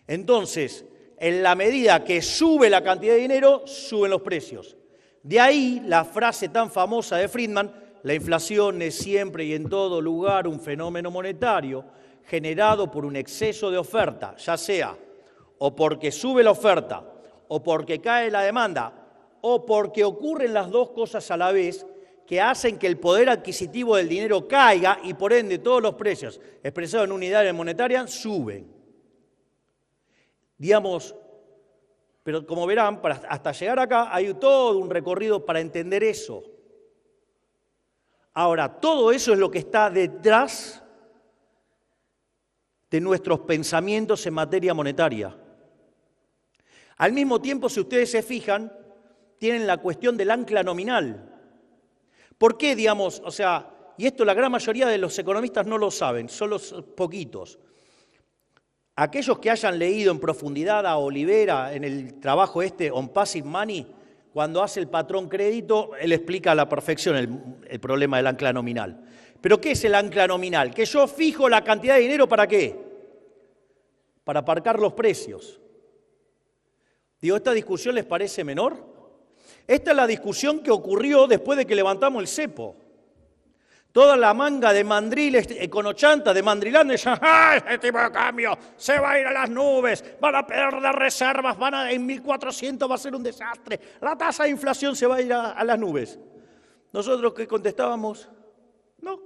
Entonces, en la medida que sube la cantidad de dinero, suben los precios. De ahí la frase tan famosa de Friedman, la inflación es siempre y en todo lugar un fenómeno monetario generado por un exceso de oferta, ya sea o porque sube la oferta, o porque cae la demanda, o porque ocurren las dos cosas a la vez que hacen que el poder adquisitivo del dinero caiga y por ende todos los precios expresados en unidades monetarias suben. Digamos, pero como verán, hasta llegar acá hay todo un recorrido para entender eso. Ahora, todo eso es lo que está detrás de nuestros pensamientos en materia monetaria. Al mismo tiempo, si ustedes se fijan, tienen la cuestión del ancla nominal. ¿Por qué, digamos, o sea, y esto la gran mayoría de los economistas no lo saben, solo poquitos? Aquellos que hayan leído en profundidad a Olivera en el trabajo On Passive Money, cuando hace el patrón crédito, él explica a la perfección el problema del ancla nominal. ¿Pero qué es el ancla nominal? Que yo fijo la cantidad de dinero ¿para qué? Para aparcar los precios. Digo, ¿esta discusión les parece menor? Esta es la discusión que ocurrió después de que levantamos el cepo. Toda la manga de mandriles con 80 de mandrilando y dicen, ¡ah, ese tipo de cambio se va a ir a las nubes! Van a perder reservas, en 1400 va a ser un desastre. La tasa de inflación se va a ir a las nubes. ¿Nosotros qué contestábamos? No.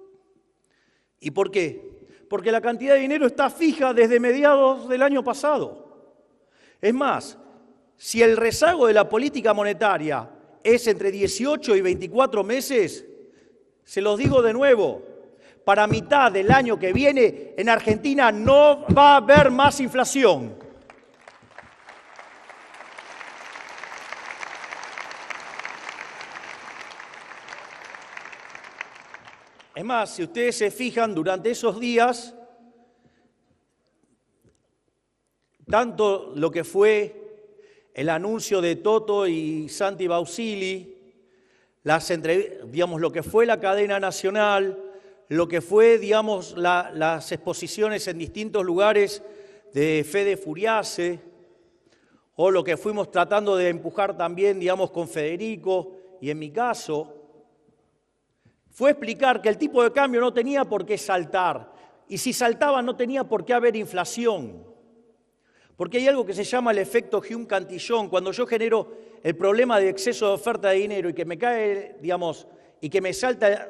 ¿Y por qué? Porque la cantidad de dinero está fija desde mediados del año pasado. Es más, si el rezago de la política monetaria es entre 18 y 24 meses, se los digo de nuevo, para mitad del año que viene en Argentina no va a haber más inflación. Es más, si ustedes se fijan, durante esos días, tanto lo que fue el anuncio de Toto y Santi Bausili, lo que fue la cadena nacional, lo que fue, las exposiciones en distintos lugares de Fede Furiase, o lo que fuimos tratando de empujar también, con Federico, y en mi caso, fue explicar que el tipo de cambio no tenía por qué saltar, y si saltaba no tenía por qué haber inflación. Porque hay algo que se llama el efecto Hume-Cantillon. Cuando yo genero el problema de exceso de oferta de dinero y que me cae, y que me salta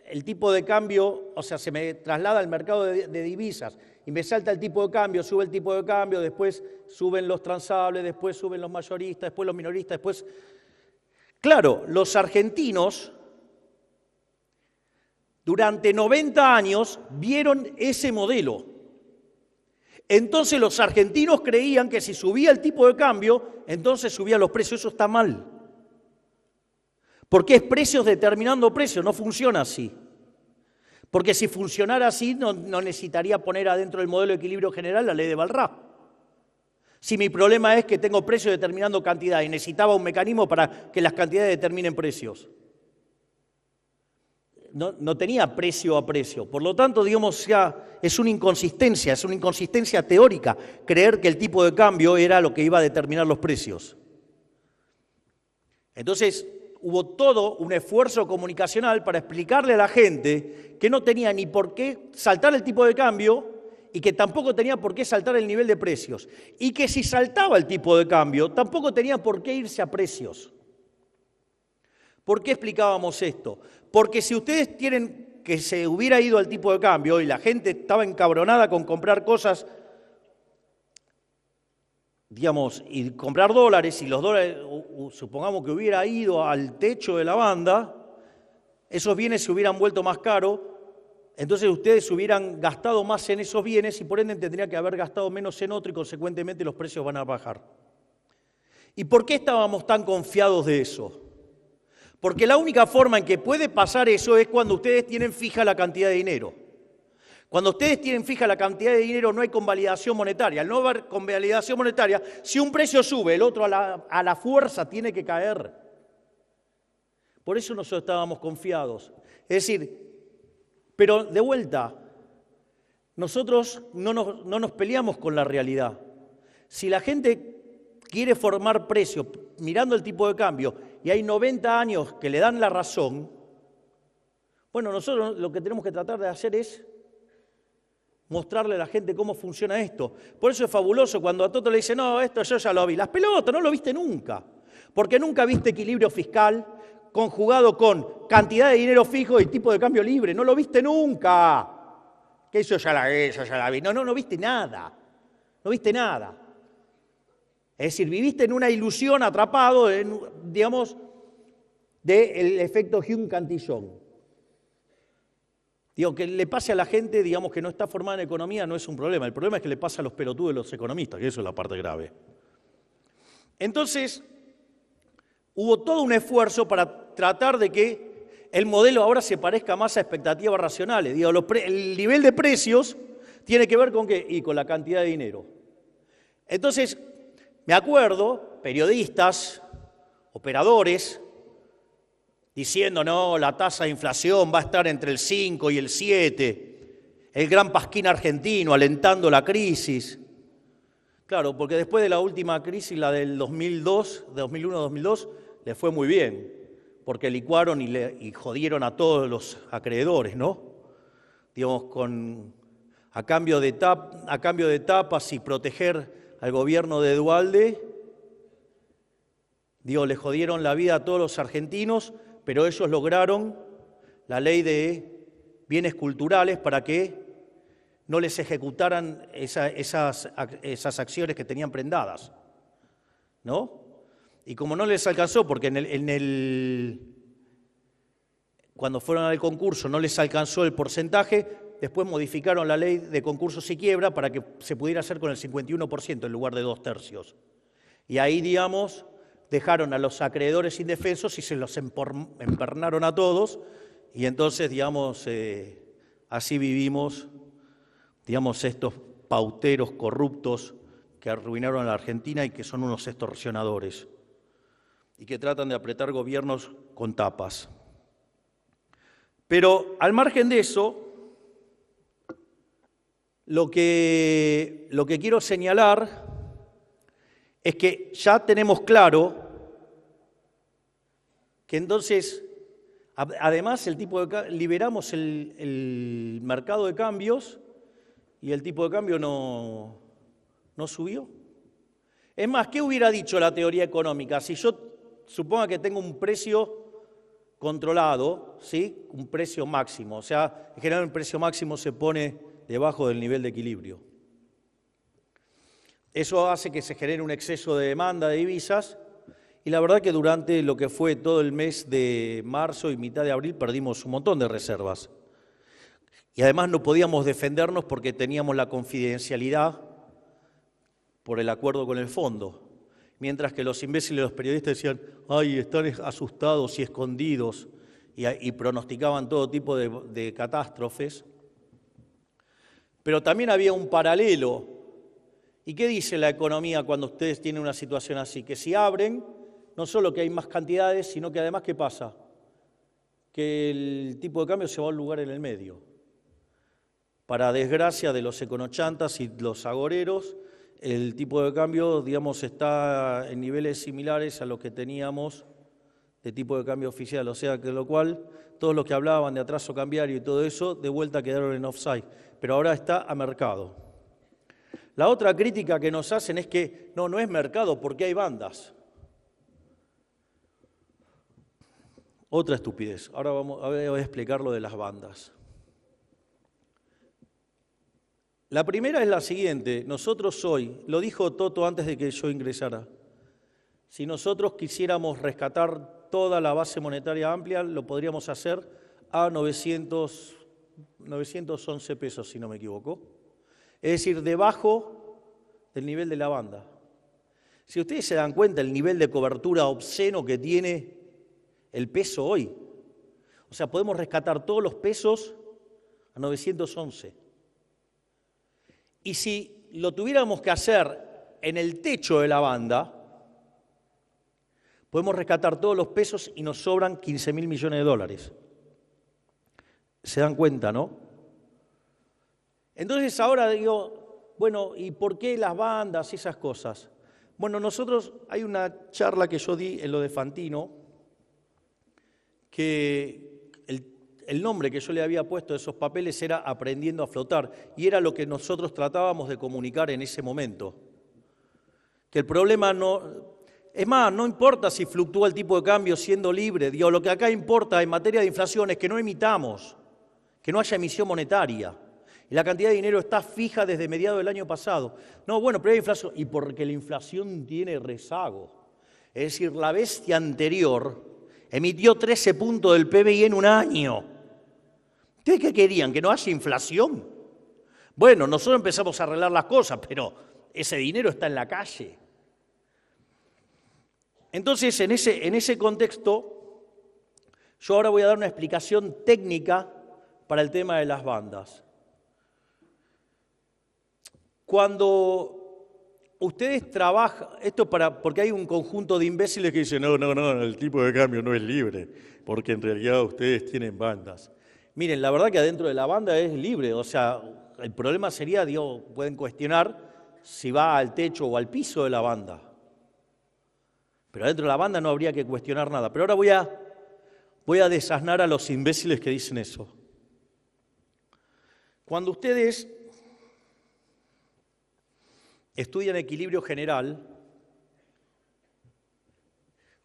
el tipo de cambio, o sea, se me traslada al mercado de divisas y me salta el tipo de cambio, sube el tipo de cambio, después suben los transables, después suben los mayoristas, después los minoristas, después... Claro, los argentinos durante 90 años vieron ese modelo. Entonces los argentinos creían que si subía el tipo de cambio, entonces subían los precios. Eso está mal. Porque es precios determinando precios, no funciona así. Porque si funcionara así, no necesitaría poner adentro del modelo de equilibrio general la ley de Walras. Si mi problema es que tengo precios determinando cantidad y necesitaba un mecanismo para que las cantidades determinen precios. No tenía precio a precio. Por lo tanto, ya es una inconsistencia teórica creer que el tipo de cambio era lo que iba a determinar los precios. Entonces, hubo todo un esfuerzo comunicacional para explicarle a la gente que no tenía ni por qué saltar el tipo de cambio y que tampoco tenía por qué saltar el nivel de precios. Y que si saltaba el tipo de cambio, tampoco tenía por qué irse a precios. ¿Por qué explicábamos esto? Porque si ustedes tienen que se hubiera ido al tipo de cambio y la gente estaba encabronada con comprar cosas, y comprar dólares, y los dólares, supongamos que hubiera ido al techo de la banda, esos bienes se hubieran vuelto más caros, entonces ustedes hubieran gastado más en esos bienes y por ende tendrían que haber gastado menos en otro y consecuentemente los precios van a bajar. ¿Y por qué estábamos tan confiados de eso? Porque la única forma en que puede pasar eso es cuando ustedes tienen fija la cantidad de dinero. Cuando ustedes tienen fija la cantidad de dinero no hay convalidación monetaria. Al no haber convalidación monetaria, si un precio sube, el otro a la fuerza tiene que caer. Por eso nosotros estábamos confiados. Es decir, pero de vuelta, nosotros no nos peleamos con la realidad. Si la gente quiere formar precios mirando el tipo de cambio y hay 90 años que le dan la razón, bueno, nosotros lo que tenemos que tratar de hacer es mostrarle a la gente cómo funciona esto. Por eso es fabuloso cuando a Toto le dice, no, esto yo ya lo vi. Las pelotas no lo viste nunca, porque nunca viste equilibrio fiscal conjugado con cantidad de dinero fijo y tipo de cambio libre. No lo viste nunca. Que eso ya la vi. No viste nada. No viste nada. Es decir, viviste en una ilusión atrapado, del efecto Hume-Cantillon. Que le pase a la gente, que no está formada en economía, no es un problema. El problema es que le pasa a los pelotudos de los economistas, que eso es la parte grave. Entonces, hubo todo un esfuerzo para tratar de que el modelo ahora se parezca más a expectativas racionales. El nivel de precios tiene que ver con ¿qué? Y con la cantidad de dinero. Entonces, me acuerdo, periodistas, operadores, diciendo, no, la tasa de inflación va a estar entre el 5 y el 7, el gran Pasquín argentino alentando la crisis. Claro, porque después de la última crisis, la del 2001-2002, le fue muy bien, porque licuaron y jodieron a todos los acreedores, ¿no? Digamos, a cambio de tapas y proteger al gobierno de Duhalde, le jodieron la vida a todos los argentinos, pero ellos lograron la ley de bienes culturales para que no les ejecutaran esas acciones que tenían prendadas, ¿no? Y como no les alcanzó, porque cuando fueron al concurso no les alcanzó el porcentaje, después modificaron la ley de concursos y quiebra para que se pudiera hacer con el 51% en lugar de 2/3. Y ahí, digamos, dejaron a los acreedores indefensos y se los empernaron a todos, y entonces, digamos, así vivimos, digamos, estos pauteros corruptos que arruinaron a la Argentina y que son unos extorsionadores y que tratan de apretar gobiernos con tapas. Pero al margen de eso, lo que quiero señalar es que ya tenemos claro que entonces, además, liberamos el mercado de cambios y el tipo de cambio no subió. Es más, ¿qué hubiera dicho la teoría económica? Si yo suponga que tengo un precio controlado, ¿sí? Un precio máximo, o sea, en general el precio máximo se pone debajo del nivel de equilibrio. Eso hace que se genere un exceso de demanda de divisas, y la verdad que durante lo que fue todo el mes de marzo y mitad de abril perdimos un montón de reservas. Y además no podíamos defendernos porque teníamos la confidencialidad por el acuerdo con el fondo. Mientras que los imbéciles, los periodistas decían, ay, están asustados y escondidos, y pronosticaban todo tipo de catástrofes. Pero también había un paralelo. ¿Y qué dice la economía cuando ustedes tienen una situación así? Que si abren, no solo que hay más cantidades, sino que además, ¿qué pasa? Que el tipo de cambio se va a un lugar en el medio. Para desgracia de los econochantas y los agoreros, el tipo de cambio, digamos, está en niveles similares a los que teníamos de tipo de cambio oficial, o sea, que lo cual todos los que hablaban de atraso cambiario y todo eso, de vuelta quedaron en offside, pero ahora está a mercado. La otra crítica que nos hacen es que no es mercado porque hay bandas. Otra estupidez. Ahora voy a explicar lo de las bandas. La primera es la siguiente. Nosotros hoy, lo dijo Toto antes de que yo ingresara, si nosotros quisiéramos rescatar toda la base monetaria amplia, lo podríamos hacer a 911 pesos, si no me equivoco. Es decir, debajo del nivel de la banda. Si ustedes se dan cuenta el nivel de cobertura obsceno que tiene el peso hoy, o sea, podemos rescatar todos los pesos a 911. Y si lo tuviéramos que hacer en el techo de la banda, podemos rescatar todos los pesos y nos sobran 15.000 millones de dólares. ¿Se dan cuenta, no? Entonces ahora digo, bueno, ¿y por qué las bandas y esas cosas? Bueno, hay una charla que yo di en lo de Fantino, que el nombre que yo le había puesto a esos papeles era Aprendiendo a flotar, y era lo que nosotros tratábamos de comunicar en ese momento. Que el problema es más, no importa si fluctúa el tipo de cambio siendo libre, lo que acá importa en materia de inflación es que no emitamos, que no haya emisión monetaria. Y la cantidad de dinero está fija desde mediados del año pasado. No, bueno, pero hay inflación, y porque la inflación tiene rezago. Es decir, la bestia anterior emitió 13 puntos del PBI en un año. ¿Ustedes qué querían? ¿Que no haya inflación? Bueno, nosotros empezamos a arreglar las cosas, pero ese dinero está en la calle. Entonces, en ese contexto, yo ahora voy a dar una explicación técnica para el tema de las bandas. Cuando ustedes trabajan, porque hay un conjunto de imbéciles que dicen, no, el tipo de cambio no es libre, porque en realidad ustedes tienen bandas. Miren, la verdad que adentro de la banda es libre, o sea, el problema sería, pueden cuestionar si va al techo o al piso de la banda. Pero adentro de la banda no habría que cuestionar nada. Pero ahora voy a Voy a desasnar a los imbéciles que dicen eso. Cuando ustedes estudian equilibrio general,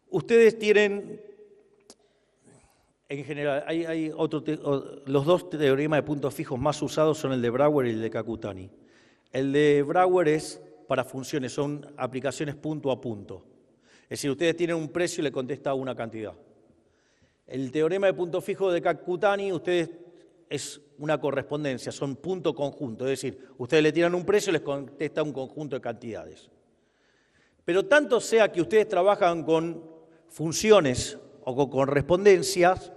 ustedes tienen, en general, los dos teoremas de puntos fijos más usados son el de Brouwer y el de Kakutani. El de Brouwer es para funciones, son aplicaciones punto a punto. Es decir, ustedes tienen un precio y le contesta una cantidad. El teorema de punto fijo de Kakutani, ustedes es una correspondencia, son punto conjunto, es decir, ustedes le tiran un precio y les contesta un conjunto de cantidades. Pero tanto sea que ustedes trabajan con funciones o con correspondencias,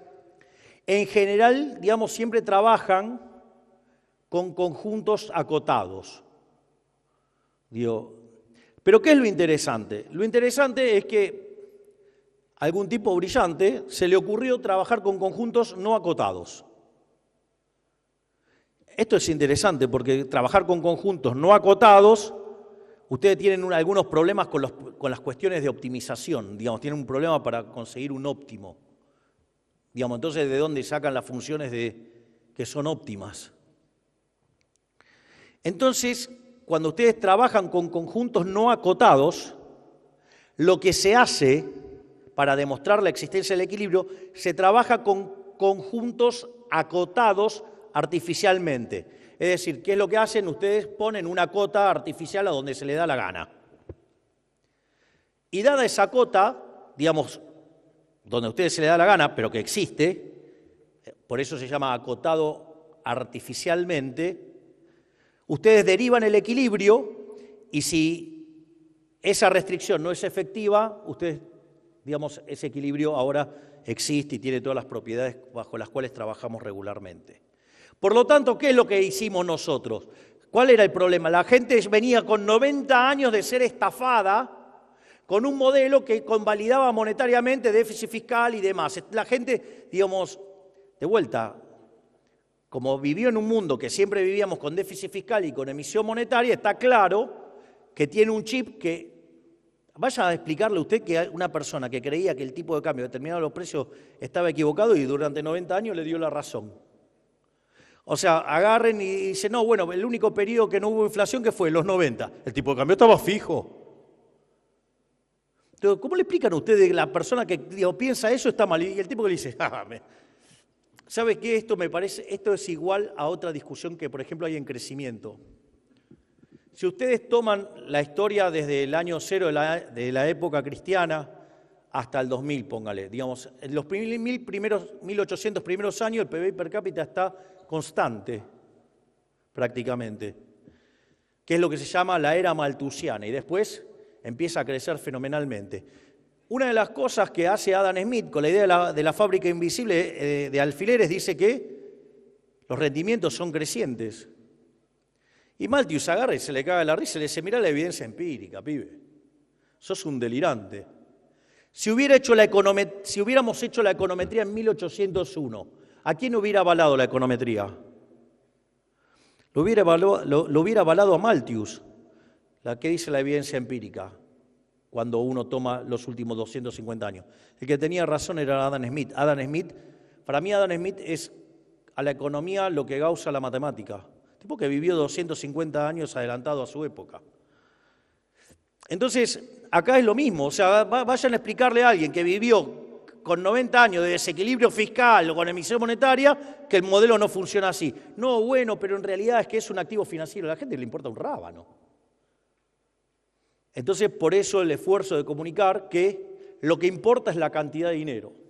en general, digamos, siempre trabajan con conjuntos acotados. Pero ¿qué es lo interesante? Lo interesante es que a algún tipo brillante se le ocurrió trabajar con conjuntos no acotados. Esto es interesante porque trabajar con conjuntos no acotados, ustedes tienen algunos problemas con las cuestiones de optimización, digamos, tienen un problema para conseguir un óptimo. Digamos, entonces, ¿de dónde sacan las funciones que son óptimas? Entonces, cuando ustedes trabajan con conjuntos no acotados, lo que se hace para demostrar la existencia del equilibrio, se trabaja con conjuntos acotados artificialmente. Es decir, ¿qué es lo que hacen? Ustedes ponen una cota artificial a donde se le da la gana. Y dada esa cota, digamos, donde a ustedes se le da la gana, pero que existe, por eso se llama acotado artificialmente, ustedes derivan el equilibrio y si esa restricción no es efectiva, ustedes, digamos, ese equilibrio ahora existe y tiene todas las propiedades bajo las cuales trabajamos regularmente. Por lo tanto, ¿qué es lo que hicimos nosotros? ¿Cuál era el problema? La gente venía con 90 años de ser estafada con un modelo que convalidaba monetariamente déficit fiscal y demás. La gente, digamos, de vuelta, como vivió en un mundo que siempre vivíamos con déficit fiscal y con emisión monetaria, está claro que tiene un chip que... Vaya a explicarle usted que una persona que creía que el tipo de cambio determinado los precios estaba equivocado y durante 90 años le dio la razón. O sea, agarren y dicen, no, bueno, el único periodo que no hubo inflación que fue los 90. El tipo de cambio estaba fijo. Entonces, ¿cómo le explican a ustedes que la persona que piensa eso está mal? Y el tipo que le dice, ¿sabe qué? Esto me parece, esto es igual a otra discusión que, por ejemplo, hay en crecimiento. Si ustedes toman la historia desde el año cero de la época cristiana hasta el 2000, póngale, digamos, en los 1800 primeros años el PBI per cápita está constante, prácticamente, que es lo que se llama la era malthusiana, y después empieza a crecer fenomenalmente. Una de las cosas que hace Adam Smith con la idea de la fábrica invisible de alfileres dice que los rendimientos son crecientes. Y Malthus agarra y se le caga la risa y le dice, mirá la evidencia empírica, pibe. Sos un delirante. Si hubiéramos hecho la econometría en 1801, ¿a quién hubiera avalado la econometría? Lo hubiera avalado a Malthus, la que dice la evidencia empírica, cuando uno toma los últimos 250 años. El que tenía razón era Adam Smith. Para mí Adam Smith es a la economía lo que Gauss a la matemática. Tipo que vivió 250 años adelantado a su época. Entonces, acá es lo mismo. O sea, vayan a explicarle a alguien que vivió con 90 años de desequilibrio fiscal o con emisión monetaria que el modelo no funciona así. No, bueno, pero en realidad es que es un activo financiero. A la gente le importa un rábano. Entonces, por eso el esfuerzo de comunicar que lo que importa es la cantidad de dinero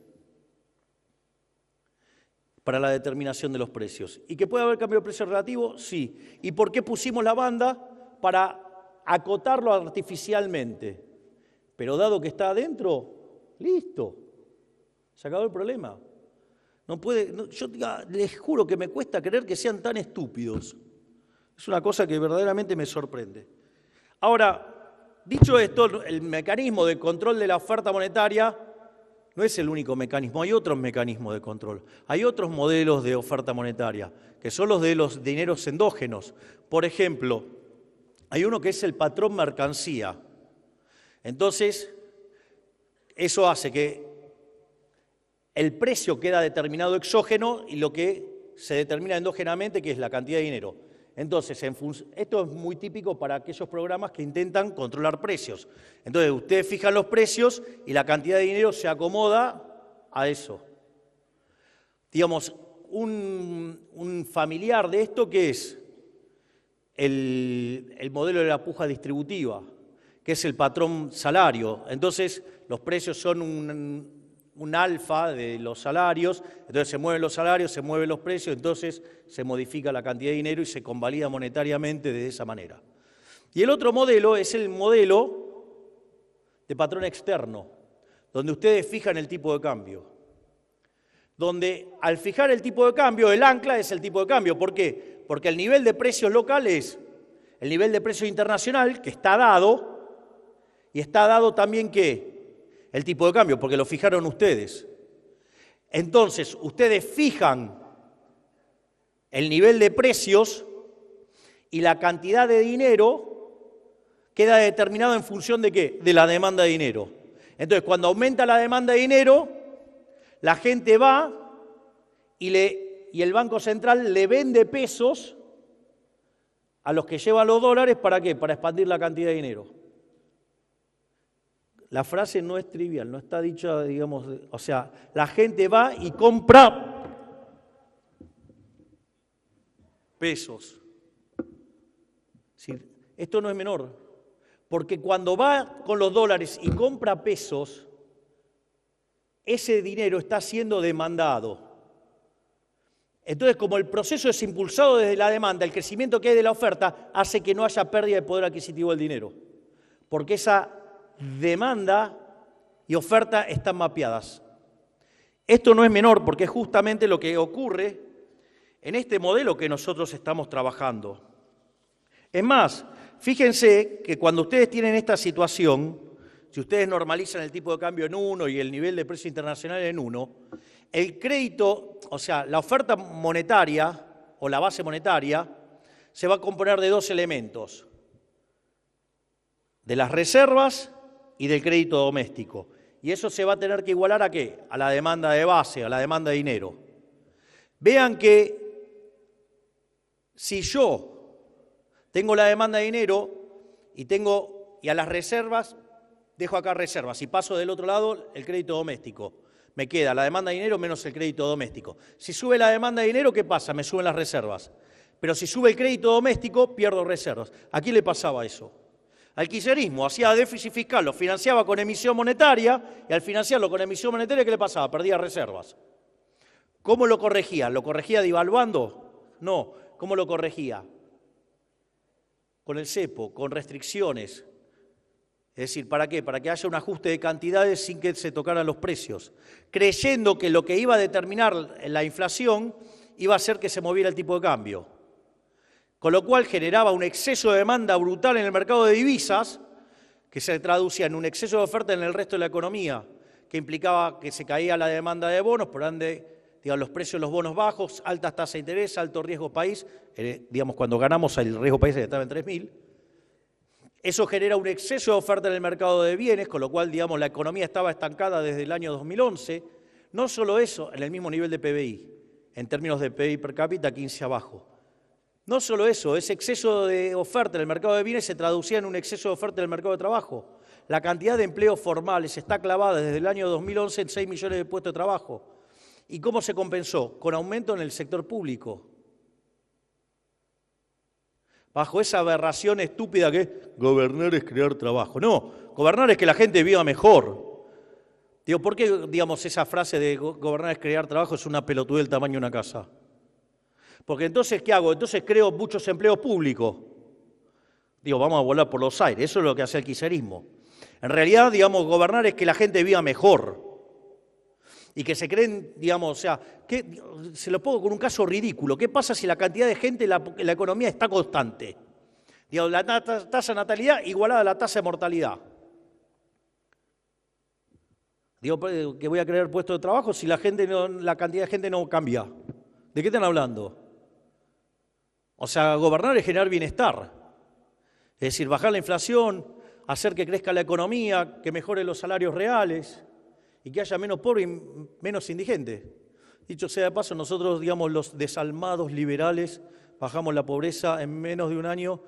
para la determinación de los precios. ¿Y que puede haber cambio de precio relativo? Sí. ¿Y por qué pusimos la banda? Para acotarlo artificialmente. Pero dado que está adentro, listo. Se acabó el problema. Yo les juro que me cuesta creer que sean tan estúpidos. Es una cosa que verdaderamente me sorprende. Ahora, dicho esto, el mecanismo de control de la oferta monetaria no es el único mecanismo, hay otros mecanismos de control. Hay otros modelos de oferta monetaria, que son los de los dineros endógenos. Por ejemplo, hay uno que es el patrón mercancía. Entonces, eso hace que el precio queda determinado exógeno y lo que se determina endógenamente, que es la cantidad de dinero. Entonces, esto es muy típico para aquellos programas que intentan controlar precios. Entonces, ustedes fijan los precios y la cantidad de dinero se acomoda a eso. Digamos, un familiar de esto, ¿qué es? El modelo de la puja distributiva, que es el patrón salario. Entonces, los precios son un alfa de los salarios, entonces se mueven los salarios, se mueven los precios, entonces se modifica la cantidad de dinero y se convalida monetariamente de esa manera. Y el otro modelo es el modelo de patrón externo, donde ustedes fijan el tipo de cambio. Donde al fijar el tipo de cambio, el ancla es el tipo de cambio. ¿Por qué? Porque el nivel de precios local es el nivel de precio internacional, que está dado, y está dado también, ¿qué? El tipo de cambio, porque lo fijaron ustedes. Entonces, ustedes fijan el nivel de precios y la cantidad de dinero queda determinado en función de ¿qué? De la demanda de dinero. Entonces, cuando aumenta la demanda de dinero, la gente va y el Banco Central le vende pesos a los que llevan los dólares, ¿para qué? Para expandir la cantidad de dinero. La frase no es trivial, no está dicha, digamos, o sea, la gente va y compra pesos. Es decir, esto no es menor, porque cuando va con los dólares y compra pesos, ese dinero está siendo demandado. Entonces, como el proceso es impulsado desde la demanda, el crecimiento que hay de la oferta hace que no haya pérdida de poder adquisitivo del dinero, porque esa demanda y oferta están mapeadas. Esto no es menor porque es justamente lo que ocurre en este modelo que nosotros estamos trabajando. Es más, fíjense que cuando ustedes tienen esta situación, si ustedes normalizan el tipo de cambio en 1 y el nivel de precio internacional en 1, el crédito, o sea, la oferta monetaria o la base monetaria se va a componer de dos elementos: de las reservas y del crédito doméstico. Y eso se va a tener que igualar ¿a qué? A la demanda de base, a la demanda de dinero. Vean que si yo tengo la demanda de dinero y a las reservas, dejo acá reservas y paso del otro lado el crédito doméstico, me queda la demanda de dinero menos el crédito doméstico. Si sube la demanda de dinero, ¿qué pasa? Me suben las reservas. Pero si sube el crédito doméstico, pierdo reservas. ¿A quién le pasaba eso? Al kirchnerismo. Hacía déficit fiscal, lo financiaba con emisión monetaria, y al financiarlo con emisión monetaria, ¿qué le pasaba? Perdía reservas. ¿Cómo lo corregía? ¿Lo corregía devaluando? No. ¿Cómo lo corregía? Con el cepo, con restricciones. Es decir, ¿para qué? Para que haya un ajuste de cantidades sin que se tocaran los precios, creyendo que lo que iba a determinar la inflación iba a hacer que se moviera el tipo de cambio. Con lo cual generaba un exceso de demanda brutal en el mercado de divisas, que se traducía en un exceso de oferta en el resto de la economía, que implicaba que se caía la demanda de bonos, por ende, digamos, los precios de los bonos bajos, altas tasas de interés, alto riesgo país, digamos, cuando ganamos el riesgo país estaba en 3.000. Eso genera un exceso de oferta en el mercado de bienes, con lo cual, digamos, la economía estaba estancada desde el año 2011. No solo eso, en el mismo nivel de PBI, en términos de PBI per cápita, 15 abajo. No solo eso, ese exceso de oferta en el mercado de bienes se traducía en un exceso de oferta en el mercado de trabajo. La cantidad de empleos formales está clavada desde el año 2011 en 6 millones de puestos de trabajo. ¿Y cómo se compensó? Con aumento en el sector público. Bajo esa aberración estúpida que es gobernar es crear trabajo. No, gobernar es que la gente viva mejor. Digo, ¿por qué, digamos, esa frase de gobernar es crear trabajo es una pelotudez del tamaño de una casa? Porque entonces, ¿qué hago? Entonces creo muchos empleos públicos. Digo, vamos a volar por los aires. Eso es lo que hace el kirchnerismo. En realidad, digamos, gobernar es que la gente viva mejor. Y que se creen, digamos, o sea, se lo pongo con un caso ridículo. ¿Qué pasa si la cantidad de gente en la economía está constante? Digamos, la tasa de natalidad igualada a la tasa de mortalidad. Digo, que voy a crear puestos de trabajo si la cantidad de gente no cambia. ¿De qué están hablando? O sea, gobernar es generar bienestar. Es decir, bajar la inflación, hacer que crezca la economía, que mejore los salarios reales. y que haya menos pobres y menos indigentes. Dicho sea de paso, nosotros, digamos, los desalmados liberales, bajamos la pobreza en menos de un año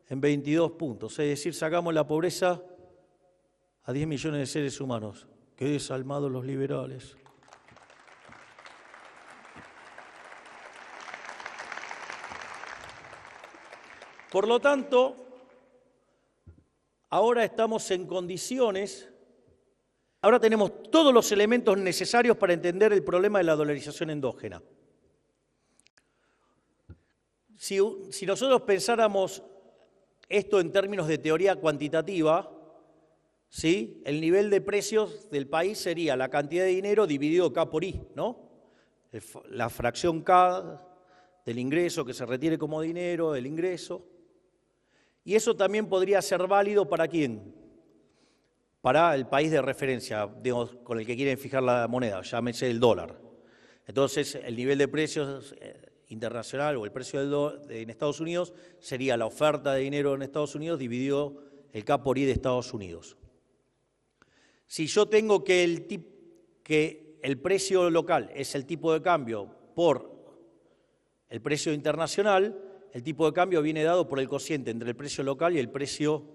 en 22 puntos. Es decir, sacamos la pobreza a 10 millones de seres humanos. Qué desalmados los liberales. Por lo tanto, ahora estamos en condiciones, ahora tenemos todos los elementos necesarios para entender el problema de la dolarización endógena. Si nosotros pensáramos esto en términos de teoría cuantitativa, ¿sí? El nivel de precios del país sería la cantidad de dinero dividido K por I, ¿no? La fracción K del ingreso que se retiene como dinero, del ingreso. Y eso también podría ser válido ¿para quién? Para el país de referencia, digamos, con el que quieren fijar la moneda, llámese el dólar. Entonces, el nivel de precios internacional o el precio en Estados Unidos sería la oferta de dinero en Estados Unidos dividido el K por I de Estados Unidos. Si yo tengo que el precio local es el tipo de cambio por el precio internacional, el tipo de cambio viene dado por el cociente entre el precio local y el precio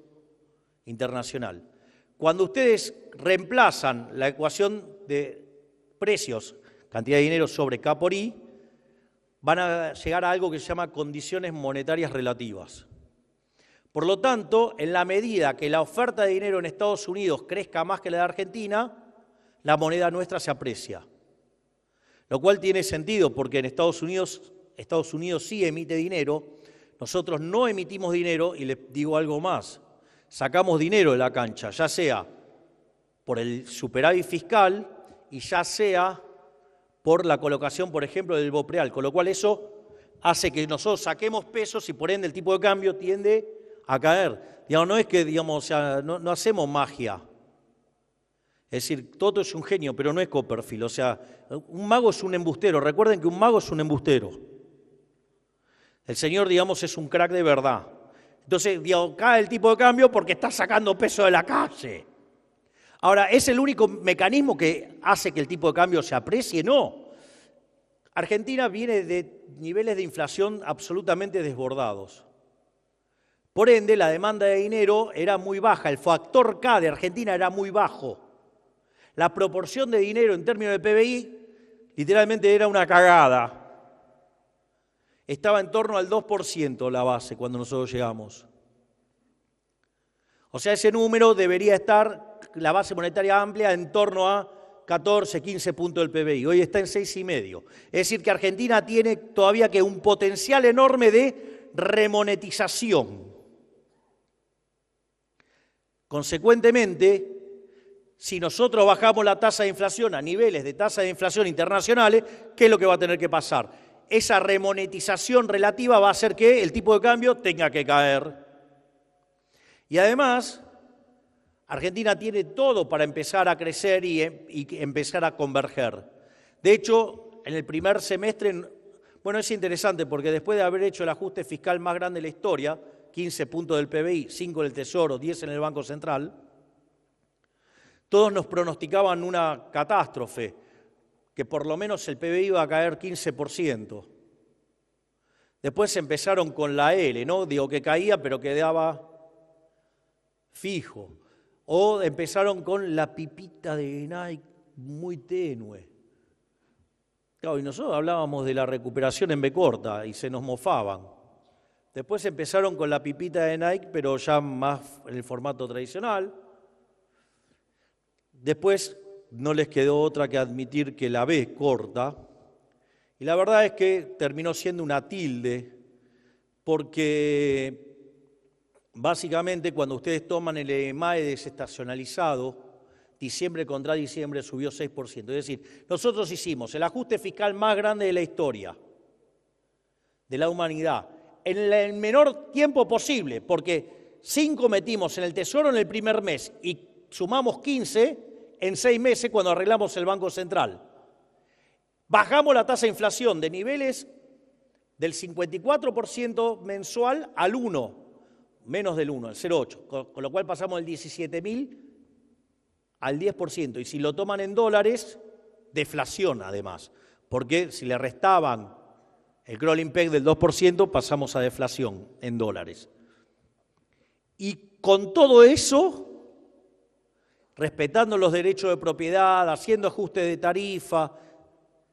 internacional. Cuando ustedes reemplazan la ecuación de precios, cantidad de dinero sobre K por I, van a llegar a algo que se llama condiciones monetarias relativas. Por lo tanto, en la medida que la oferta de dinero en Estados Unidos crezca más que la de Argentina, la moneda nuestra se aprecia. Lo cual tiene sentido porque en Estados Unidos sí emite dinero, nosotros no emitimos dinero y les digo algo más, sacamos dinero de la cancha, ya sea por el superávit fiscal y ya sea por la colocación, por ejemplo, del BOPREAL, con lo cual eso hace que nosotros saquemos pesos y por ende el tipo de cambio tiende a caer. Digamos, no es que, digamos, o sea, no hacemos magia. Es decir, Toto es un genio, pero no es Copperfield. O sea, un mago es un embustero. Recuerden que un mago es un embustero. El señor, digamos, es un crack de verdad. Entonces, digamos, cae el tipo de cambio porque está sacando peso de la calle. Ahora, ¿es el único mecanismo que hace que el tipo de cambio se aprecie? No. Argentina viene de niveles de inflación absolutamente desbordados. Por ende, la demanda de dinero era muy baja. El factor K de Argentina era muy bajo. La proporción de dinero en términos de PBI literalmente era una cagada. Estaba en torno al 2% la base cuando nosotros llegamos. O sea, ese número debería estar, la base monetaria amplia, en torno a 14, 15 puntos del PBI. Hoy está en 6,5. Es decir, que Argentina tiene todavía que un potencial enorme de remonetización. Consecuentemente, si nosotros bajamos la tasa de inflación a niveles de tasa de inflación internacionales, ¿qué es lo que va a tener que pasar? Esa remonetización relativa va a hacer que el tipo de cambio tenga que caer. Y además, Argentina tiene todo para empezar a crecer y empezar a converger. De hecho, en el primer semestre, bueno, es interesante porque después de haber hecho el ajuste fiscal más grande de la historia, 15 puntos del PBI, 5 en el Tesoro, 10 en el Banco Central, todos nos pronosticaban una catástrofe, que por lo menos el PBI iba a caer 15%. Después empezaron con la L, ¿no? Digo que caía, pero quedaba fijo. O empezaron con la pipita de Nike muy tenue. Claro, y nosotros hablábamos de la recuperación en B corta y se nos mofaban. Después empezaron con la pipita de Nike, pero ya más en el formato tradicional. Después no les quedó otra que admitir que la B es corta. Y la verdad es que terminó siendo una tilde, porque básicamente cuando ustedes toman el EMAE desestacionalizado, diciembre contra diciembre subió 6%. Es decir, nosotros hicimos el ajuste fiscal más grande de la historia de la humanidad en el menor tiempo posible, porque 5 metimos en el Tesoro en el primer mes y sumamos 15 en 6 meses cuando arreglamos el Banco Central. Bajamos la tasa de inflación de niveles del 54% mensual al 1%, menos del 1%, al 0,8%, con lo cual pasamos del 17.000 al 10%. Y si lo toman en dólares, deflación además. Porque si le restaban el crawling peg del 2%, pasamos a deflación en dólares. Y con todo eso, respetando los derechos de propiedad, haciendo ajustes de tarifa,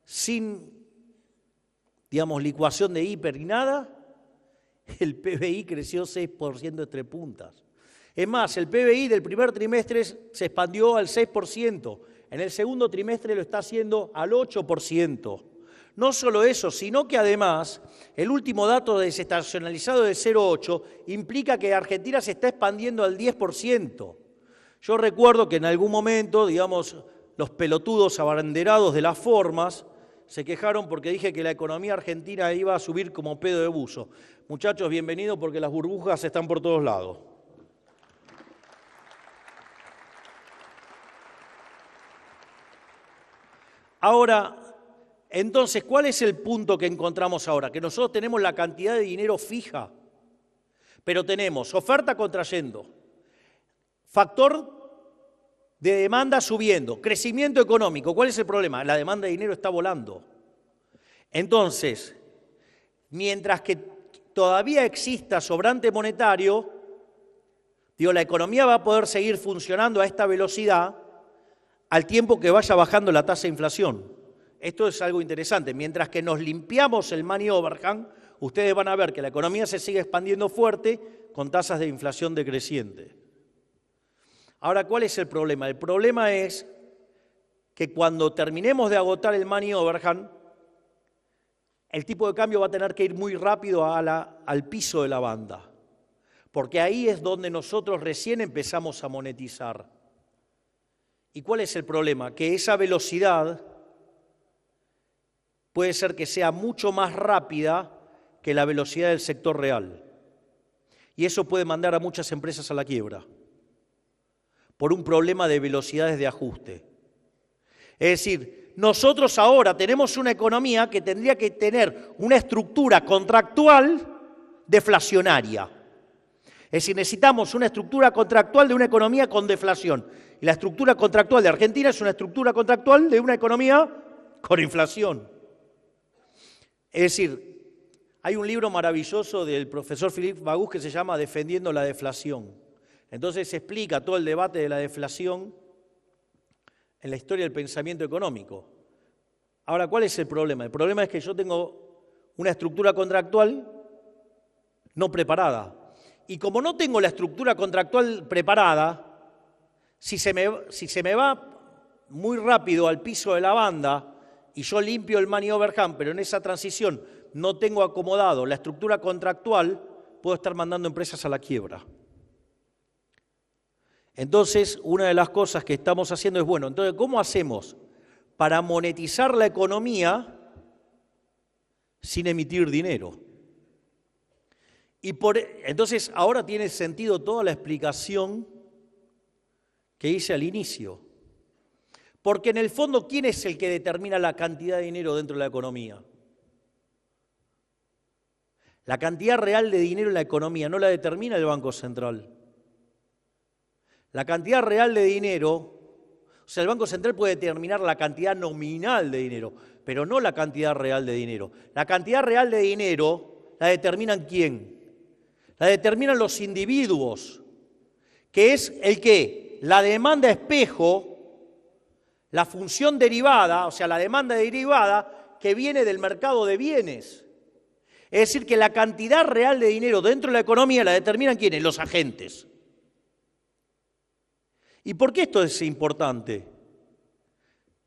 sin, digamos, licuación de hiper y nada, el PBI creció 6% entre puntas. Es más, el PBI del primer trimestre se expandió al 6%, en el segundo trimestre lo está haciendo al 8%. No solo eso, sino que además el último dato desestacionalizado de 0,8 implica que Argentina se está expandiendo al 10%. Yo recuerdo que en algún momento, digamos, los pelotudos abanderados de las formas se quejaron porque dije que la economía argentina iba a subir como pedo de buzo. Muchachos, bienvenidos porque las burbujas están por todos lados. Ahora, entonces, ¿cuál es el punto que encontramos ahora? Que nosotros tenemos la cantidad de dinero fija, pero tenemos oferta contrayendo, factor de demanda subiendo, crecimiento económico. ¿Cuál es el problema? La demanda de dinero está volando. Entonces, mientras que todavía exista sobrante monetario, la economía va a poder seguir funcionando a esta velocidad al tiempo que vaya bajando la tasa de inflación. Esto es algo interesante. Mientras que nos limpiamos el money overhang, ustedes van a ver que la economía se sigue expandiendo fuerte con tasas de inflación decreciente. Ahora, ¿cuál es el problema? El problema es que cuando terminemos de agotar el money overhang, el tipo de cambio va a tener que ir muy rápido al piso de la banda, porque ahí es donde nosotros recién empezamos a monetizar. ¿Y cuál es el problema? Que esa velocidad puede ser que sea mucho más rápida que la velocidad del sector real. Y eso puede mandar a muchas empresas a la quiebra por un problema de velocidades de ajuste. Es decir, nosotros ahora tenemos una economía que tendría que tener una estructura contractual deflacionaria. Es decir, necesitamos una estructura contractual de una economía con deflación. Y la estructura contractual de Argentina es una estructura contractual de una economía con inflación. Es decir, hay un libro maravilloso del profesor Philippe Bagus que se llama Defendiendo la deflación. Entonces se explica todo el debate de la deflación en la historia del pensamiento económico. Ahora, ¿cuál es el problema? El problema es que yo tengo una estructura contractual no preparada. Y como no tengo la estructura contractual preparada, si se me va muy rápido al piso de la banda y yo limpio el money overhang, pero en esa transición no tengo acomodado la estructura contractual, puedo estar mandando empresas a la quiebra. Entonces, una de las cosas que estamos haciendo es, bueno, entonces, ¿cómo hacemos para monetizar la economía sin emitir dinero? Entonces, ahora tiene sentido toda la explicación que hice al inicio. Porque en el fondo, ¿quién es el que determina la cantidad de dinero dentro de la economía? La cantidad real de dinero en la economía no la determina el Banco Central. La cantidad real de dinero, o sea, el Banco Central puede determinar la cantidad nominal de dinero, pero no la cantidad real de dinero. La cantidad real de dinero la determinan ¿quién? La determinan los individuos, que es el que la demanda espejo, la función derivada, o sea, la demanda derivada que viene del mercado de bienes. Es decir, que la cantidad real de dinero dentro de la economía la determinan ¿quiénes? Los agentes. ¿Y por qué esto es importante?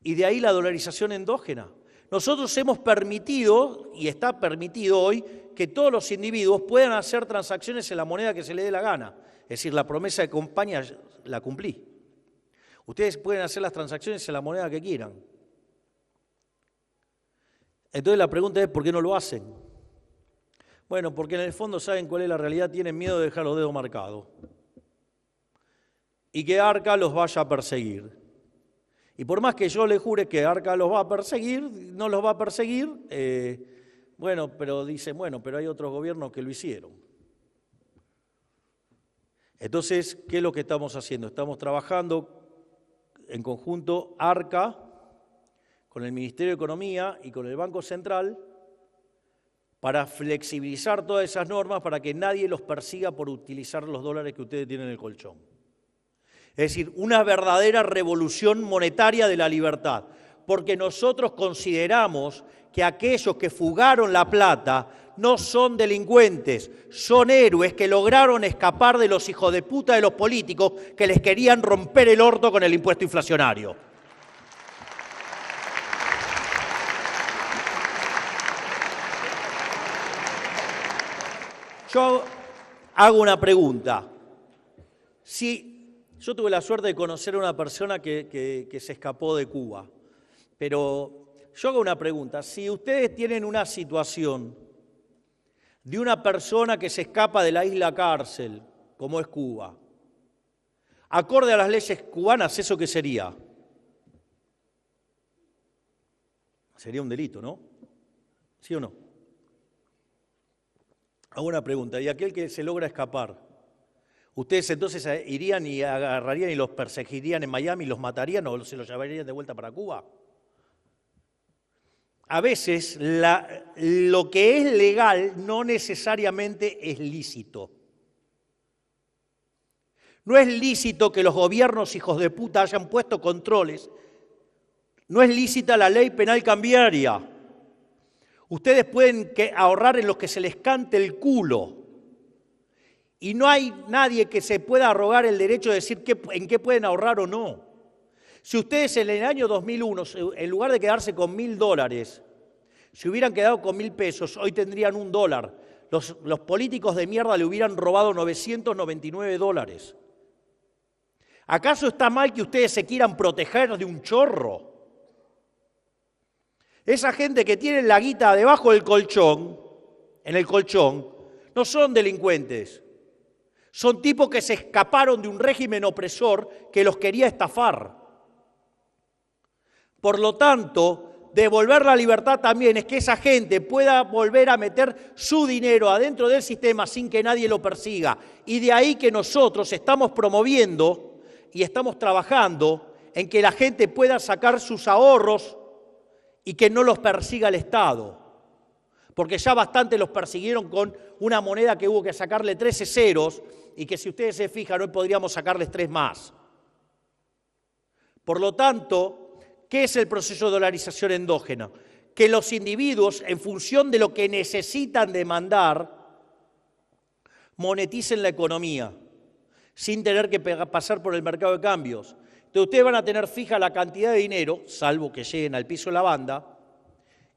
Y de ahí la dolarización endógena. Nosotros hemos permitido, y está permitido hoy, que todos los individuos puedan hacer transacciones en la moneda que se les dé la gana. Es decir, la promesa de campaña la cumplí. Ustedes pueden hacer las transacciones en la moneda que quieran. Entonces la pregunta es, ¿por qué no lo hacen? Bueno, porque en el fondo saben cuál es la realidad, tienen miedo de dejar los dedos marcados. Y que Arca los vaya a perseguir. Y por más que yo les jure que Arca los va a perseguir, no los va a perseguir, bueno, pero dicen, bueno, pero hay otros gobiernos que lo hicieron. Entonces, ¿qué es lo que estamos haciendo? Estamos trabajando en conjunto ARCA, con el Ministerio de Economía y con el Banco Central, para flexibilizar todas esas normas para que nadie los persiga por utilizar los dólares que ustedes tienen en el colchón. Es decir, una verdadera revolución monetaria de la libertad, porque nosotros consideramos que aquellos que fugaron la plata no son delincuentes, son héroes que lograron escapar de los hijos de puta de los políticos que les querían romper el orto con el impuesto inflacionario. Yo hago una pregunta. Yo tuve la suerte de conocer a una persona que se escapó de Cuba, pero yo hago una pregunta. Si ustedes tienen una situación de una persona que se escapa de la isla cárcel, como es Cuba, acorde a las leyes cubanas, ¿eso qué sería? Sería un delito, ¿no? ¿Sí o no? Hago una pregunta. ¿Y aquel que se logra escapar? ¿Ustedes entonces irían y agarrarían y los perseguirían en Miami, los matarían o se los llevarían de vuelta para Cuba? A veces lo que es legal no necesariamente es lícito. No es lícito que los gobiernos hijos de puta hayan puesto controles. No es lícita la ley penal cambiaria. Ustedes pueden ahorrar en lo que se les cante el culo. Y no hay nadie que se pueda arrogar el derecho de decir en qué pueden ahorrar o no. Si ustedes en el año 2001, en lugar de quedarse con $1.000, si hubieran quedado con 1.000 pesos, hoy tendrían $1. Los políticos de mierda le hubieran robado $999. ¿Acaso está mal que ustedes se quieran proteger de un chorro? Esa gente que tiene la guita debajo del colchón, en el colchón, no son delincuentes. Son tipos que se escaparon de un régimen opresor que los quería estafar. Por lo tanto, devolver la libertad también es que esa gente pueda volver a meter su dinero adentro del sistema sin que nadie lo persiga. Y de ahí que nosotros estamos promoviendo y estamos trabajando en que la gente pueda sacar sus ahorros y que no los persiga el Estado. Porque ya bastante los persiguieron con una moneda que hubo que sacarle 13 ceros y que si ustedes se fijan hoy podríamos sacarles 3 más. Por lo tanto, ¿qué es el proceso de dolarización endógena? Que los individuos, en función de lo que necesitan demandar, moneticen la economía, sin tener que pasar por el mercado de cambios. Entonces ustedes van a tener fija la cantidad de dinero, salvo que lleguen al piso de la banda,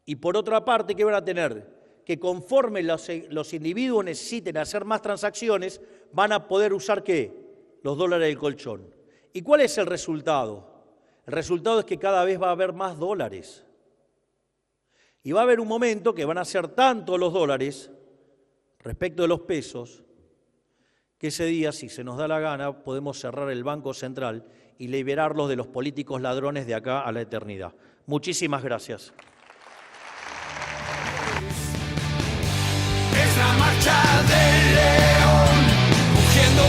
y por otra parte, ¿qué van a tener? Que conforme los individuos necesiten hacer más transacciones, van a poder usar ¿qué? Los dólares del colchón. ¿Y cuál es el resultado? El resultado es que cada vez va a haber más dólares. Y va a haber un momento que van a ser tantos los dólares respecto de los pesos, que ese día, si se nos da la gana, podemos cerrar el Banco Central y liberarlos de los políticos ladrones de acá a la eternidad. Muchísimas gracias. Es la marcha del león, rugiendo